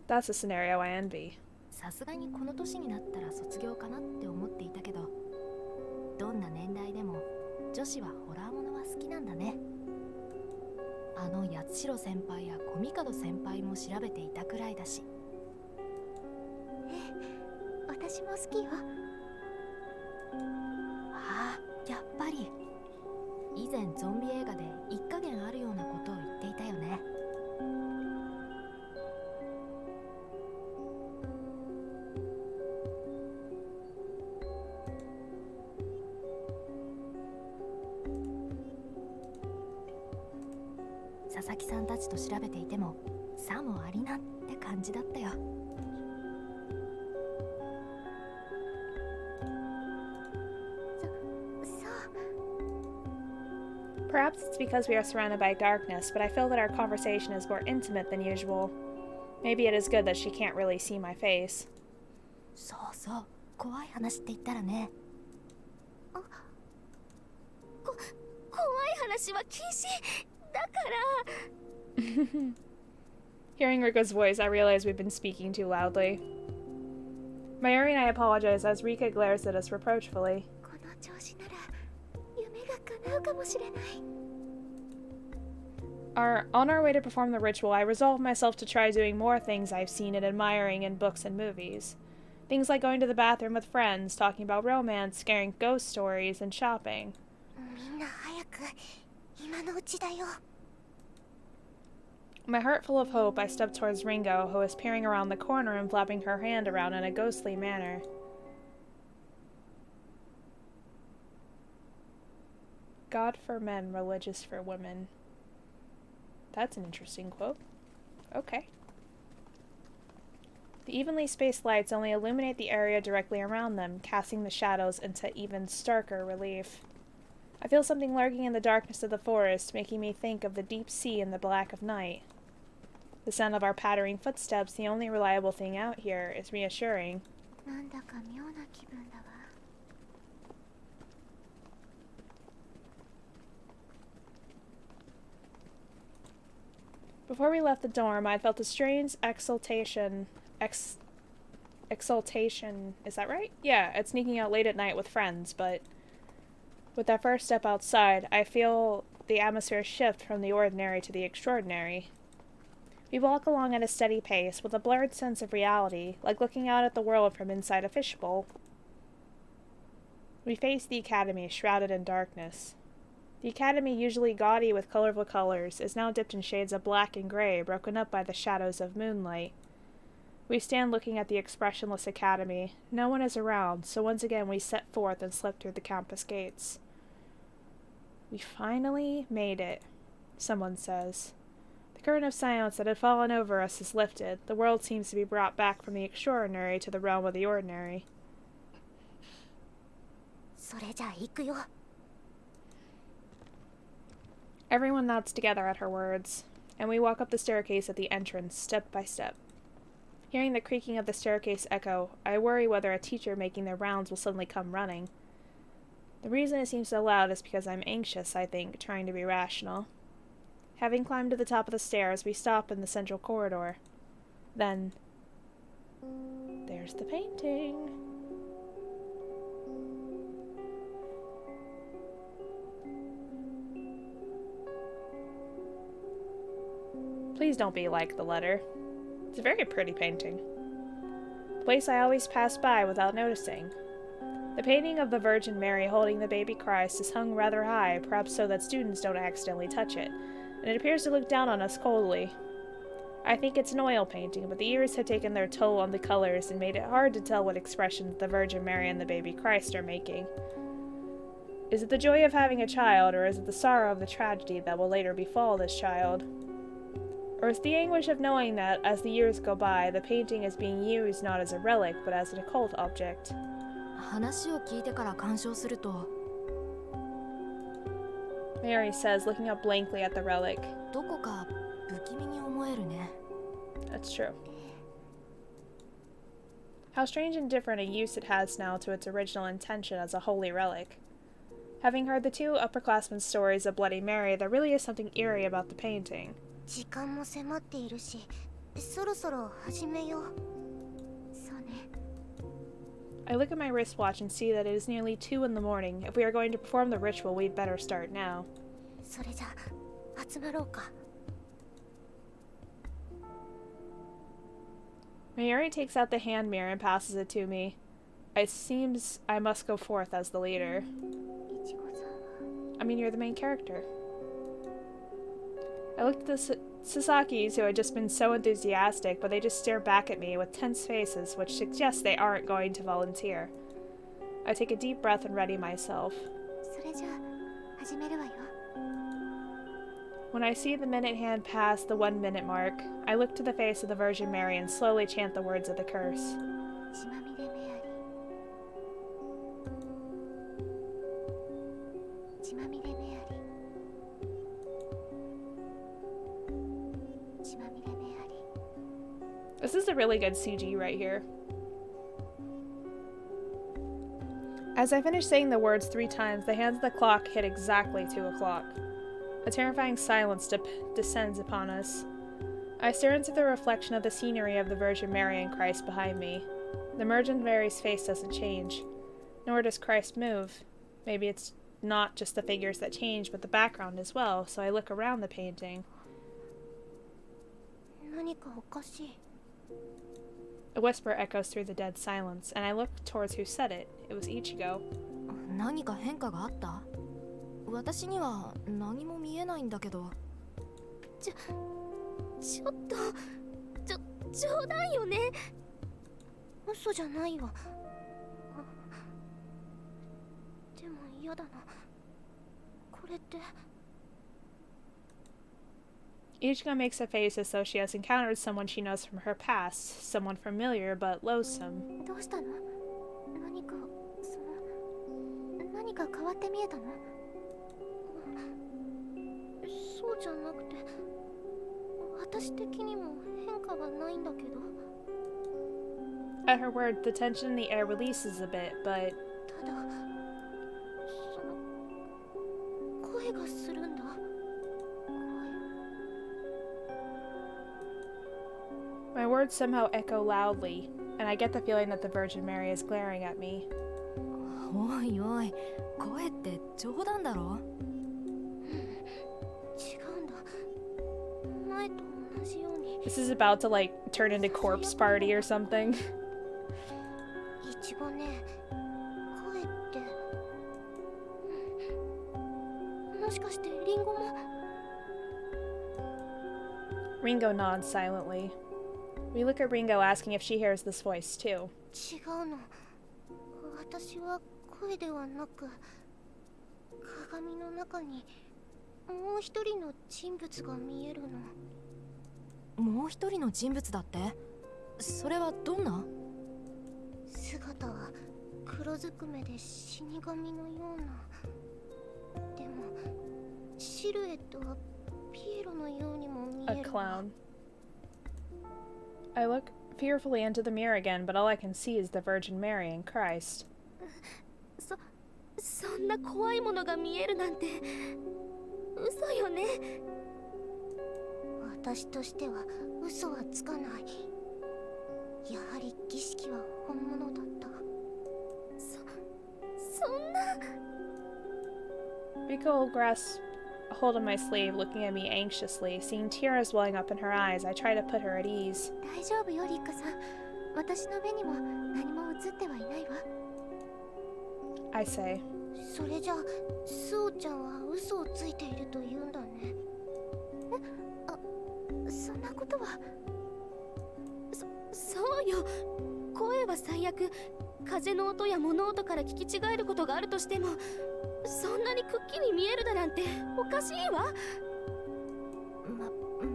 That's a scenario I envy. さすがにこの年になったら卒業かなって思っていたけど、どんな年代でも女子はホラーものは好きなんだね。あの八代先輩やコミカド先輩も調べていたくらいだし。私も好きよ。ああ、やっぱり以前ゾンビ映画で一加減あるようなことを言っていたよね。佐々木さんたちと調べていてもさもありなって感じだったよ。Perhaps it's because we are surrounded by darkness, but I feel that our conversation is more intimate than usual. Maybe it is good that she can't really see my face. そうそう、怖い話って言ったらね。怖い話は禁止だから。Hearing Rika's voice, I realize we've been speaking too loudly. Mayuri and I apologize as Rika glares at us reproachfully. この調子なら夢が叶うかもしれない。On our way to perform the ritual, I resolve myself to try doing more things I've seen and admiring in books and movies. Things like going to the bathroom with friends, talking about romance, scaring ghost stories, and shopping. みんな早く今のうちだよ。 My heart full of hope, I step towards Ringo, who is peering around the corner and flapping her hand around in a ghostly manner. God for men, religious for women. That's an interesting quote. Okay. The evenly spaced lights only illuminate the area directly around them, casting the shadows into even starker relief. I feel something lurking in the darkness of the forest, making me think of the deep sea and the black of night. The sound of our pattering footsteps, the only reliable thing out here, is reassuring. なんだか妙な気分だわ。 Before we left the dorm, I felt a strange exultation. Exultation, is that right? Yeah, at sneaking out late at night with friends, but with that first step outside, I feel the atmosphere shift from the ordinary to the extraordinary. We walk along at a steady pace, with a blurred sense of reality, like looking out at the world from inside a fishbowl. We face the academy, shrouded in darkness. The academy, usually gaudy with colorful colors, is now dipped in shades of black and gray, broken up by the shadows of moonlight. We stand looking at the expressionless academy. No one is around, so once again we set forth and slip through the campus gates. We finally made it, someone says. The curtain of silence that had fallen over us is lifted. The world seems to be brought back from the extraordinary to the realm of the ordinary. それじゃあ行くよ。 Everyone nods together at her words, and we walk up the staircase at the entrance, step by step. Hearing the creaking of the staircase echo, I worry whether a teacher making their rounds will suddenly come running. The reason it seems so loud is because I'm anxious, I think, trying to be rational. Having climbed to the top of the stairs, we stop in the central corridor. Then, there's the painting. Please don't be like the letter. It's a very pretty painting. A place I always pass by without noticing. The painting of the Virgin Mary holding the baby Christ is hung rather high, perhaps so that students don't accidentally touch it, and it appears to look down on us coldly. I think it's an oil painting, but the years have taken their toll on the colors and made it hard to tell what expressions the Virgin Mary and the baby Christ are making. Is it the joy of having a child, or is it the sorrow of the tragedy that will later befall this child? Or is the anguish of knowing that, as the years go by, the painting is being used not as a relic, but as an occult object? 話を聞いてから鑑賞すると Mary says, looking up blankly at the relic. どこか不気味に思えるね。 That's true. How strange and different a use it has now to its original intention as a holy relic. Having heard the two upperclassmen's stories of Bloody Mary, there really is something eerie about the painting. 時間も迫っているし、そろそろ始めよう。そうね。 I look at my wristwatch and see that it is nearly 2 in the morning. If we are going to perform the ritual, we'd better start now. それじゃ集まろうか。 Mayuri takes out the hand mirror and passes it to me. It seems I must go forth as the leader. いちごさんは I mean, you're the main character. I looked at the Sasakis, who had just been so enthusiastic, but they just stare back at me with tense faces, which suggests they aren't going to volunteer. I take a deep breath and ready myself. それじゃ始めるわよ。 When I see the minute hand pass the 1 minute mark, I look to the face of the Virgin Mary and slowly chant the words of the curse. 血まみれメアリー。血まみれメアリー。血まみれメアリー。 This is a really good CG right here. As I finish saying the words 3 times, the hands of the clock hit exactly 2 o'clock. A terrifying silence descends upon us. I stare into the reflection of the scenery of the Virgin Mary and Christ behind me. The Virgin Mary's face doesn't change, nor does Christ move. Maybe it's not just the figures that change, but the background as well, so I look around the painting. 何かおかしい。 A whisper echoes through the dead silence, and I look towards who said it. It was Ichigo. 何か変化があった？私には何も見えないんだけど。ちょっと冗談よね。嘘じゃないわ。でも嫌だな。これって。 Ichigo makes a face as though she has encountered someone she knows from her past, someone familiar but loathsome. どうしたの？何か変わって見えたの？そうじゃなくて、私的にも変化はないんだけど。 At her word, the tension in the air releases a bit, but ただ、声がするんだ。 my words somehow echo loudly, and I get the feeling that the Virgin Mary is glaring at me. おいおい、声って冗談だろ？違うんだ。前と同じように。 This is about to, like, turn into corpse party or something. いちごね、声って。もしかしてリンゴも？ Ringo nods silently. We look at Ringo, asking if she hears this voice too. 違うの。私は声ではなく、鏡の中にもう一人の人物が見えるの。もう一人の人物だって？それはどんな？姿は黒ずくめで死神のような。でもシルエットはピエロのようにも見 A える。 clown. I look fearfully into the mirror again, but all I can see is the Virgin Mary and Christ. そんな怖いものが見えるなんて嘘よね。私としては嘘はつかない。やはり儀式は本物だった。そんな。 Riko grasps a hold of my sleeve, looking at me anxiously. Seeing tears welling up in her eyes, I try to put her at ease. 大丈夫よリッカさん。私の目にも何も映ってはいないわ。 I say. それじゃあスオちゃんは嘘をついていると言うんだね。そんなことは。はそうよ。声は最悪風の音や物音から聞き違えることがあるとしても、そんなにくっきり見えるだなんておかしいわ。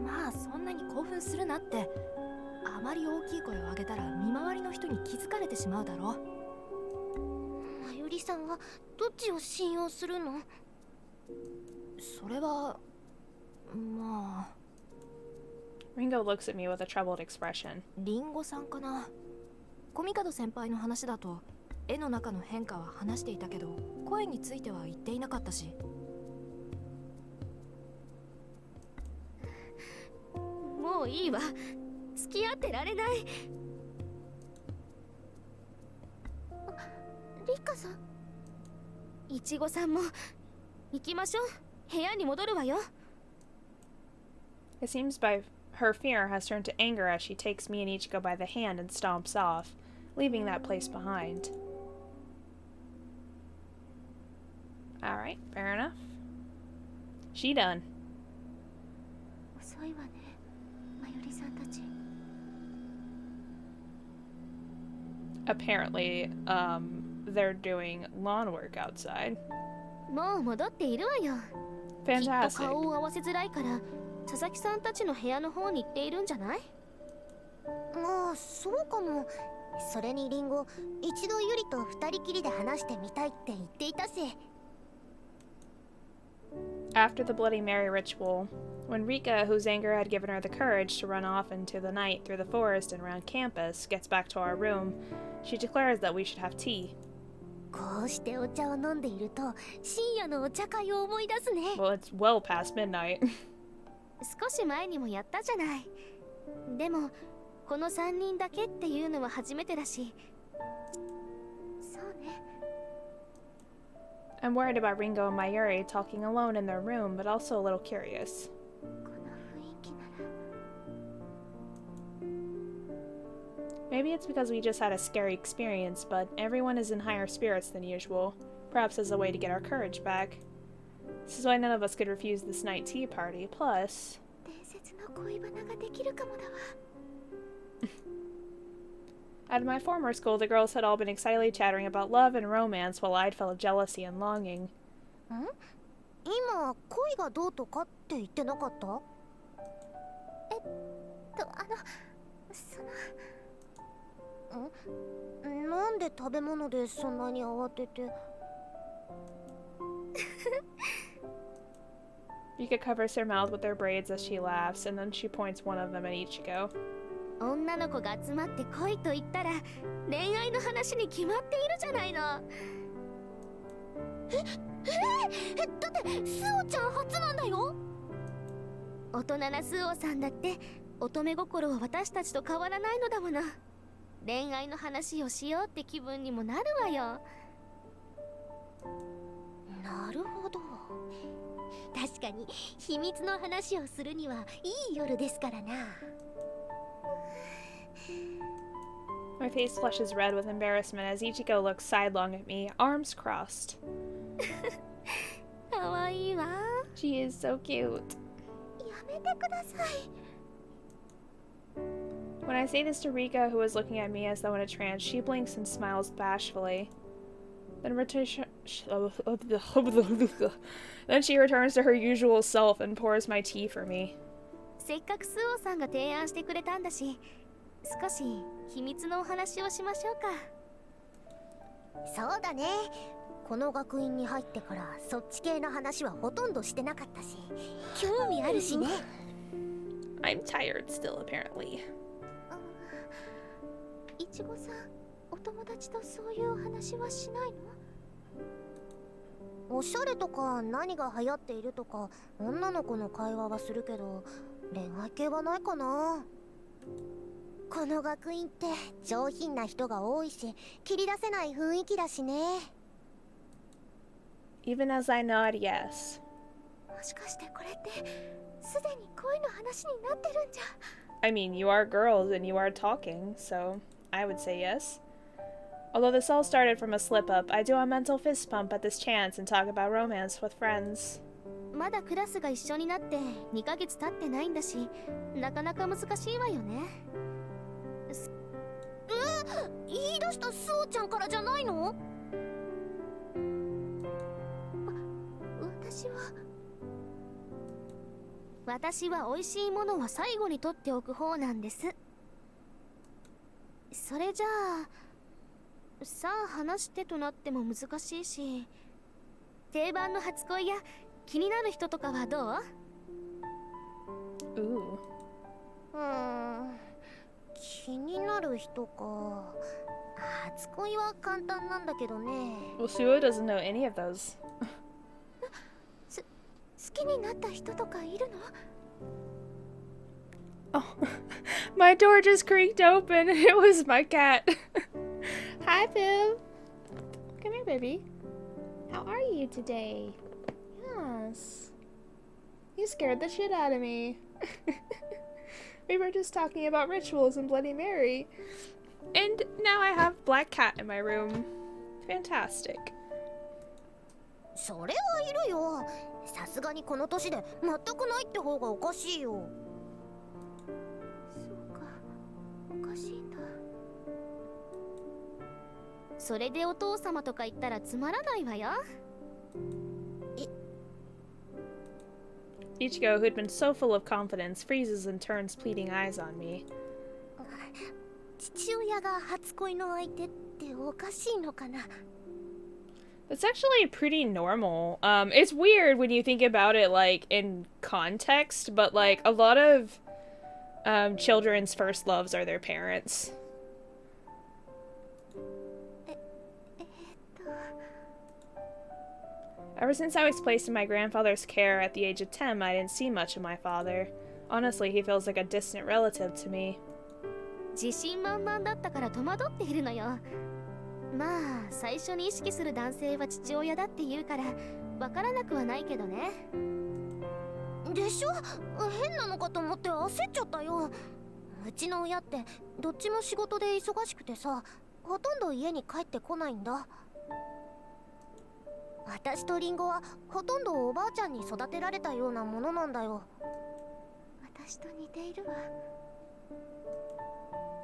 まあそんなに興奮するなって。あまり大きい声を上げたら見回りの人に気づかれてしまうだろ。まゆりさんはどっちを信用するの？それはまあ。 Ringo looks at me with a troubled expression. リンゴさんかな。コミカド先輩の話だと絵の中の変化は話していたけど、声については言っていなかったし。もういいわ。付き合ってられない。リカさん。いちごさんも行きましょう。部屋に戻るわよ。 It seems by her fear has turned to anger as she takes me and Ichigo by the hand and stomps off, leaving that place behind. Alright, fair enough. She done. 遅いわね、まゆりさんたち。 Apparently, they're doing lawn work outside. もう戻っているわよ。きっと Fantastic. 顔を合わせづらいから佐々木さんたちの部屋の方に行っているんじゃない？ああ、そうかも。それにリンゴ、一度ユリと二人きりで話してみたいって言っていたし。After the Bloody Mary ritual, when Rika, whose anger had given her the courage to run off into the night through the forest and around campus, gets back to our room, she declares that we should have tea. こうしてお茶を飲んでいると深夜のお茶会を思い出すね。 Well, it's well past midnight. 少し前にもやったじゃない。でもこの3人だけっていうのは初めてだし。そうね。 I'm worried about Ringo and Mayuri talking alone in their room, but also a little curious. この雰囲気なら。 Maybe it's because we just had a scary experience, but everyone is in higher spirits than usual, perhaps as a way to get our courage back. This is why none of us could refuse this night tea party, plus... 伝説の恋バナができるかもだわ。 At my former school, the girls had all been excitedly chattering about love and romance while I'd felt jealousy and longing. 今恋がどうとかって言ってなかった？なんで食べ物でそんなに慌てて。Rika covers her mouth with her braids as she laughs, and then she points one of them at Ichigo. 女の子が集まって恋と言ったら恋愛の話に決まっているじゃないの。だってスオちゃん初なんだよ。大人なスオさんだって乙女心は私たちと変わらないのだもの。恋愛の話をしようって気分にもなるわよ。なるほど。確かに秘密の話をするにはいい夜ですからな。My face flushes red with embarrassment as Ichigo looks sidelong at me, arms crossed. かわいいわ。 She is so cute. やめてください。 When I say this to Rika, who is looking at me as though in a trance, she blinks and smiles bashfully. Then she returns to her usual self and pours my tea for me. せっかくスオさんが提案してくれたんだし、少し秘密のお話をしましょうか。そうだね。この学院に入ってからそっち系の話はほとんどしてなかったし、興味あるしね。I'm tired still, apparently. いちごさん、お友達とそういうお話はしないの？おしゃれとか何が流行っているとか女の子の会話はするけど、恋愛系はないかな。この学院って上品な人が多いし、切り出せない雰囲気だしね。Even as I nod, yes. もしかしてこれってすでに恋の話になってるんじゃ。 I mean, you are girls and you are talking, so I would say yes. Although this all started from a slip-up, I do a mental fist pump at this chance and talk about romance with friends. まだクラスが一緒になって2ヶ月経ってないんだし、なかなか難しいわよね。言い出したスオちゃんからじゃないの？私は美味しいものは最後に取っておく方なんです。それじゃあさあ話してとなっても難しいし、定番の初恋や気になる人とかはどう？気になる人か。初恋は簡単なんだけどね。Well, Suo doesn't know any of those. 好きになった人とかいるOh, の？my door just creaked open and it was my cat. Hi, Boo. Come here, baby. How are you today? Yes. You scared the shit out of me. We were just talking about rituals and Bloody Mary. And now I have Black Cat in my room. Fantastic. それはいるよ。さすがにこの年で全くないって方がおかしいよ。そうか、おかしいんだ。それでお父様とか言ったらつまらないわよ。Ichigo, who'd been so full of confidence, freezes and turns pleading eyes on me. 父親が初恋の相手っておかしいのかな？ That's actually pretty normal. It's weird when you think about it, like, in context, but, like, a lot of children's first loves are their parents. Ever since I was placed in my grandfather's care at the age of 10, I didn't see much of my father. Honestly, he feels like a distant relative to me. 自信満々だったから戸惑っているのよ。まあ最初に意識する男性は父親だって言うからわからなくはないけどね。でしょ？変なのかと思って焦っちゃったよ。うちの親ってどっちも仕事で忙しくてさ、ほとんど家に帰ってこないんだ。私とリンゴはほとんどおばあちゃんに育てられたようなものなんだよ。私と似ているわ。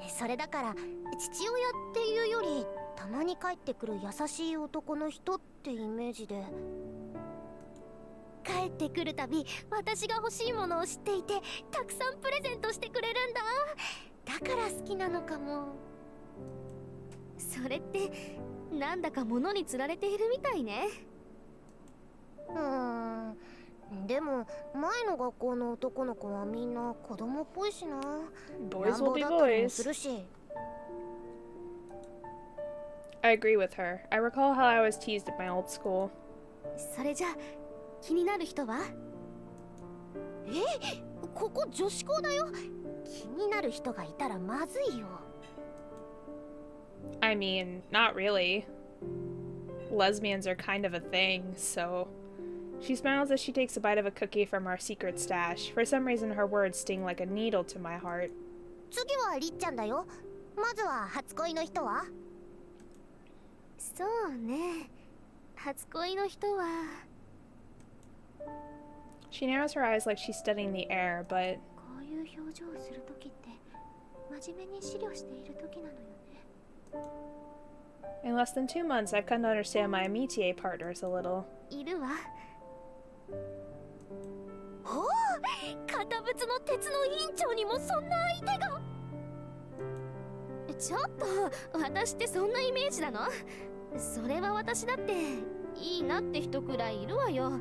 それだから父親っていうよりたまに帰ってくる優しい男の人ってイメージで。帰ってくるたび私が欲しいものを知っていてたくさんプレゼントしてくれるんだ。だから好きなのかも。それってなんだか物に釣られているみたいね。でも前の学校の男の子はみんな子供っぽいしな。 Boys will be 乱暴だったりも boys. するし。I agree with her. I recall how I was teased at my old school. それじゃ気になる人は？ここ女子校だよ。気になる人がいたらまずいよ。I mean, not really. Lesbians are kind of a thing, so... She smiles as she takes a bite of a cookie from our secret stash. For some reason, her words sting like a needle to my heart. 次はりっちゃんだよ。まずは初恋の人は？そうね。初恋の人は。She narrows her eyes like she's studying the air, but... こういう表情をするときって真面目に資料しているときなのよね。In less than 2 months, I've come to understand my amitié partners a little. いるわ。おお、堅物の鉄の委員長にもそんな相手が。ちょっと私ってそんなイメージなの？それは私だっていいなって人くらいいるわよ。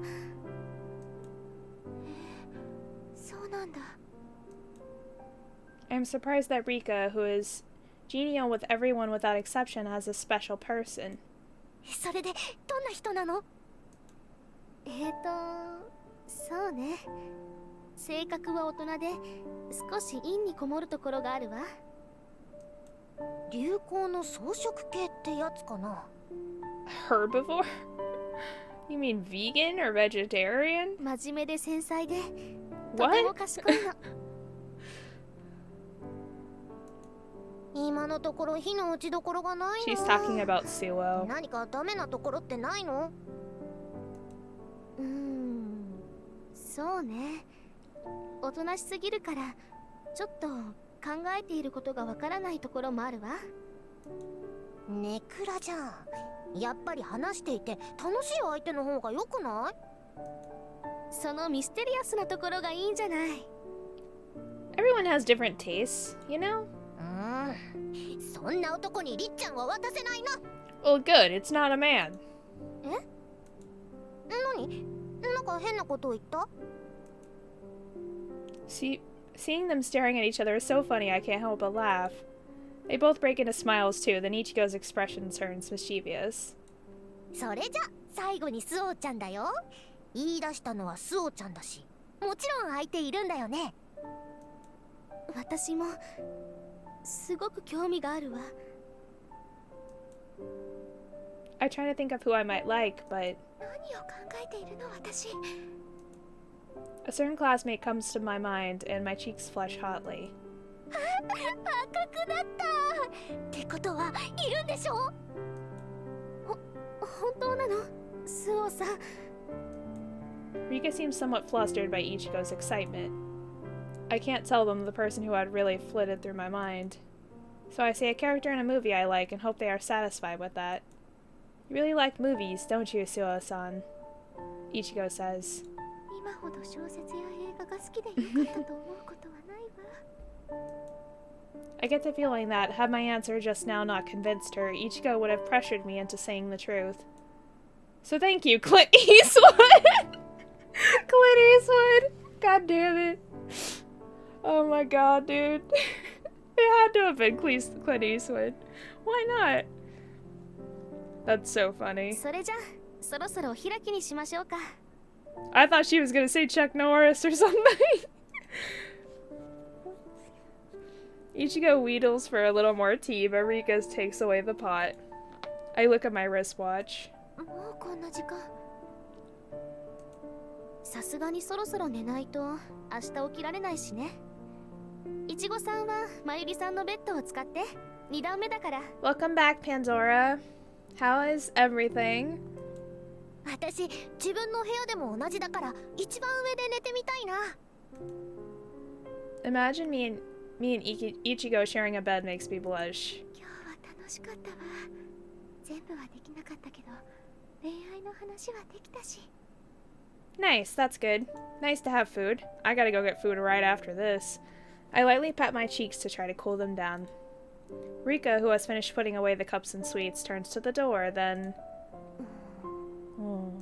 そうなんだ。I'm surprised that Rika, who is genial with everyone without exception, has a special person. それでどんな人なの？そうね。性格は大人で少し陰にこもるところがあるわ。流行の草食系ってやつかな。 Herbivore? You mean vegan or vegetarian? 真面目で繊細でと What? ても賢いの。今のところ火の打ちどころがないな。 She's talking about Suo. 何かダメなところってないの？そうね。おとなしすぎるからちょっと考えていることがわからないところもあるわ。ネクラじゃん。やっぱり話していて楽しい相手の方が良くない？そのミステリアスなところがいいんじゃない？ Everyone has different tastes, you know? そんな男にりっちゃんは渡せないな。 Well, good. It's not a man. 何？なんか変なことを言った？ Seeing them staring at each other is so funny I can't help but laugh. They both break into smiles too, then Ichigo's expression turns mischievous. それじゃ最後にスオちゃんだよ。言い出したのはスオちゃんだし、もちろん相手いるんだよね。私もすごく興味があるわ。I try to think of who I might like, but 何を考えているの私。 a certain classmate comes to my mind and my cheeks flush hotly. 赤くなった。ってことはいるんでしょ？本当なの？スオさん。 Rika seems somewhat flustered by Ichigo's excitement. I can't tell them the person who had really flitted through my mind. So I say a character in a movie I like and hope they are satisfied with that. You really like movies, don't you, Suo-san? Ichigo says. 今ほど小説や映画が好きでよかったと思うことはないわ。 I get the feeling that, had my answer just now not convinced her, Ichigo would have pressured me into saying the truth. So thank you, Clint Eastwood! Clint Eastwood! God damn it. Oh my god, dude. It had to have been Clint Eastwood. Why not? That's so funny. それじゃそろそろお開きにしましょうか。 I thought she was gonna say Chuck Norris or something. Ichigo wheedles for a little more tea, but Rika takes away the pot. I look at my wristwatch. もうこんな時間。さすがにそろそろ寝ないと明日起きられないしね。いちごさんはまゆりさんのベッドを使って。2段目だから。 Welcome back, Pandora. How is everything? 私、自分の部屋でも同じだから一番上で寝てみたいな。 Imagine me and Ichigo sharing a bed makes me blush. 今日は楽しかったわ。全部はできなかったけど、恋愛の話はできたし。 Nice, that's good. Nice to have food. I gotta go get food right after this. I lightly pat my cheeks to try to cool them down. Rika, who has finished putting away the cups and sweets, turns to the door, then... Oh.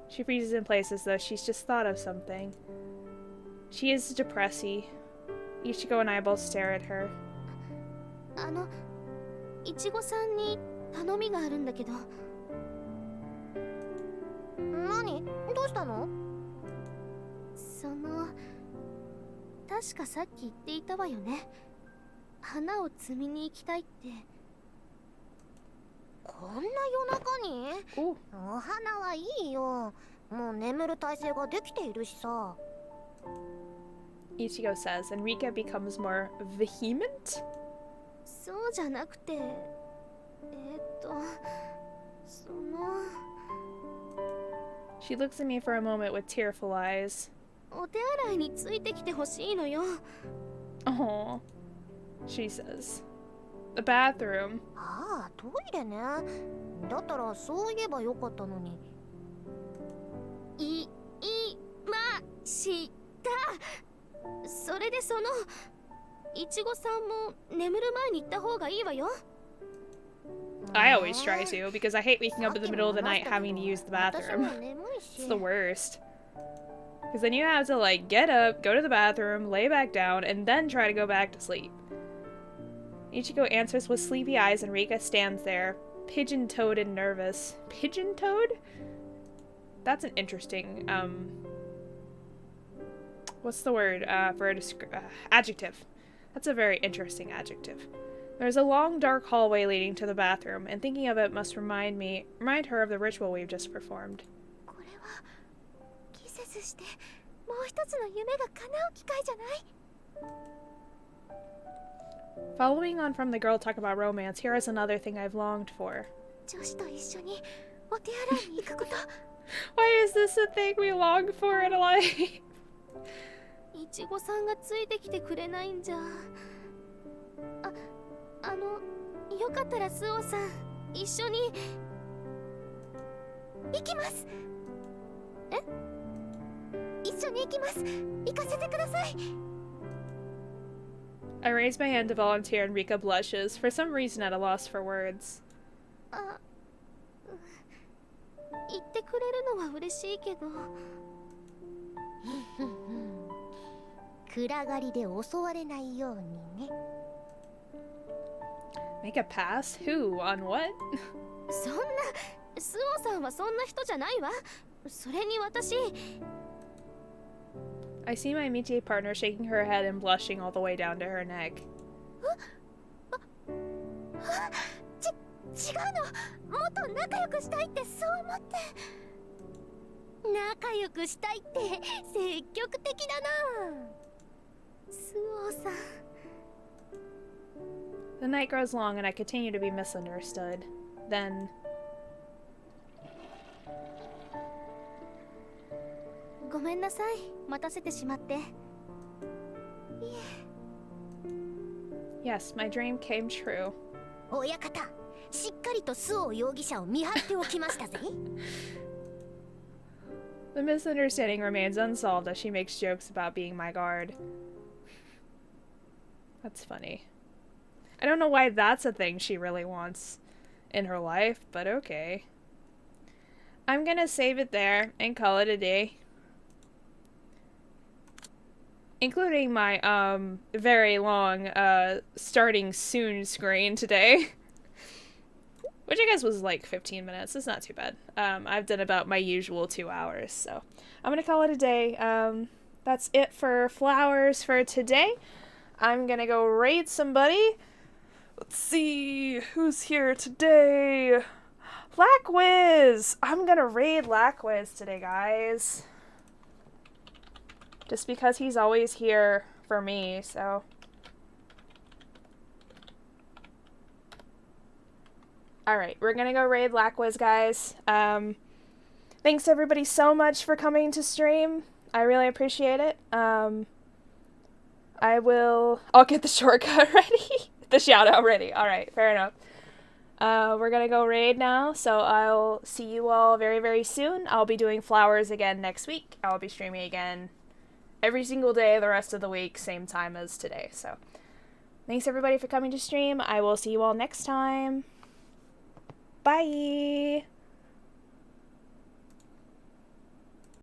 She freezes in place as though she's just thought of something. She is depressy. Ichigo and I both stare at her. いちごさんに頼みがあるんだけど。何？どうしたの？確かさっき言っていたわよね。花を摘みに行きたいって。こんな夜中に？お花はいいよ。もう眠る体勢ができているしさ。Ichigo says, and Rika becomes more vehement? そうじゃなくて、She looks at me for a moment with tearful eyes. お手洗いについてきてほしいのよ。Oh, she says. The bathroom. ああ、トイレね。だったらそう言えばよかったのに。いました。それでいちごさんも眠る前に行った方がいいわよ。I always try to, because I hate waking up in the middle of the night having to use the bathroom. It's the worst. Because then you have to, like, get up, go to the bathroom, lay back down, and then try to go back to sleep. Ichigo answers with sleepy eyes, and Rika stands there, pigeon-toed and nervous. Pigeon-toed? That's an interesting, what's the word, for a adjective. That's a very interesting adjective. There's a long, dark hallway leading to the bathroom, and thinking of it must remind her of the ritual we've just performed. これはキセスしてもう一つの夢が叶う機会じゃない？ Following on from the girl talk about romance, here is another thing I've longed for. 女子と一緒にお手洗いに行くこと。Why is this a thing we long for in life? いちごさんがついてきてくれないんじゃ。よかったらスオさん一緒に行きます。え？一緒に行きます。行かせてください。I raise my hand to volunteer and Rika blushes, for some reason at a loss for words. 言ってくれるのは嬉しいけど。暗がりで襲われないようにね。Make a pass? Who? On what? そんな、スオさんはそんな人じゃないわ。それに私。I see my Michi partner shaking her head and blushing all the way down to her neck. 違うの。もっと仲良くしたいってそう思って。仲良くしたいって積極的だな。スオさん。The night grows long and I continue to be misunderstood. Then... ごめんなさい。待たせてしまって。いえ。Yes, my dream came true. 親方、しっかりとスオ容疑者を見張っておきましたぜ。The misunderstanding remains unsolved as she makes jokes about being my guard. That's funny. I don't know why that's a thing she really wants in her life, but okay. I'm gonna save it there and call it a day. Including my, very long, starting soon screen today. Which I guess was like 15 minutes. It's not too bad. I've done about my usual 2 hours, so I'm gonna call it a day. That's it for flowers for today. I'm gonna go raid somebody. Let's see who's here today. Lackwiz! I'm gonna raid Lackwiz today, guys. Just because he's always here for me, so. Alright, we're gonna go raid Lackwiz, guys. Thanks everybody so much for coming to stream. I really appreciate it. I'll get the shortcut ready. The shout out ready. Alright, fair enough. We're gonna go raid now, so I'll see you all very, very soon. I'll be doing flowers again next week. I'll be streaming again every single day the rest of the week, same time as today. So, thanks everybody for coming to stream. I will see you all next time. Bye!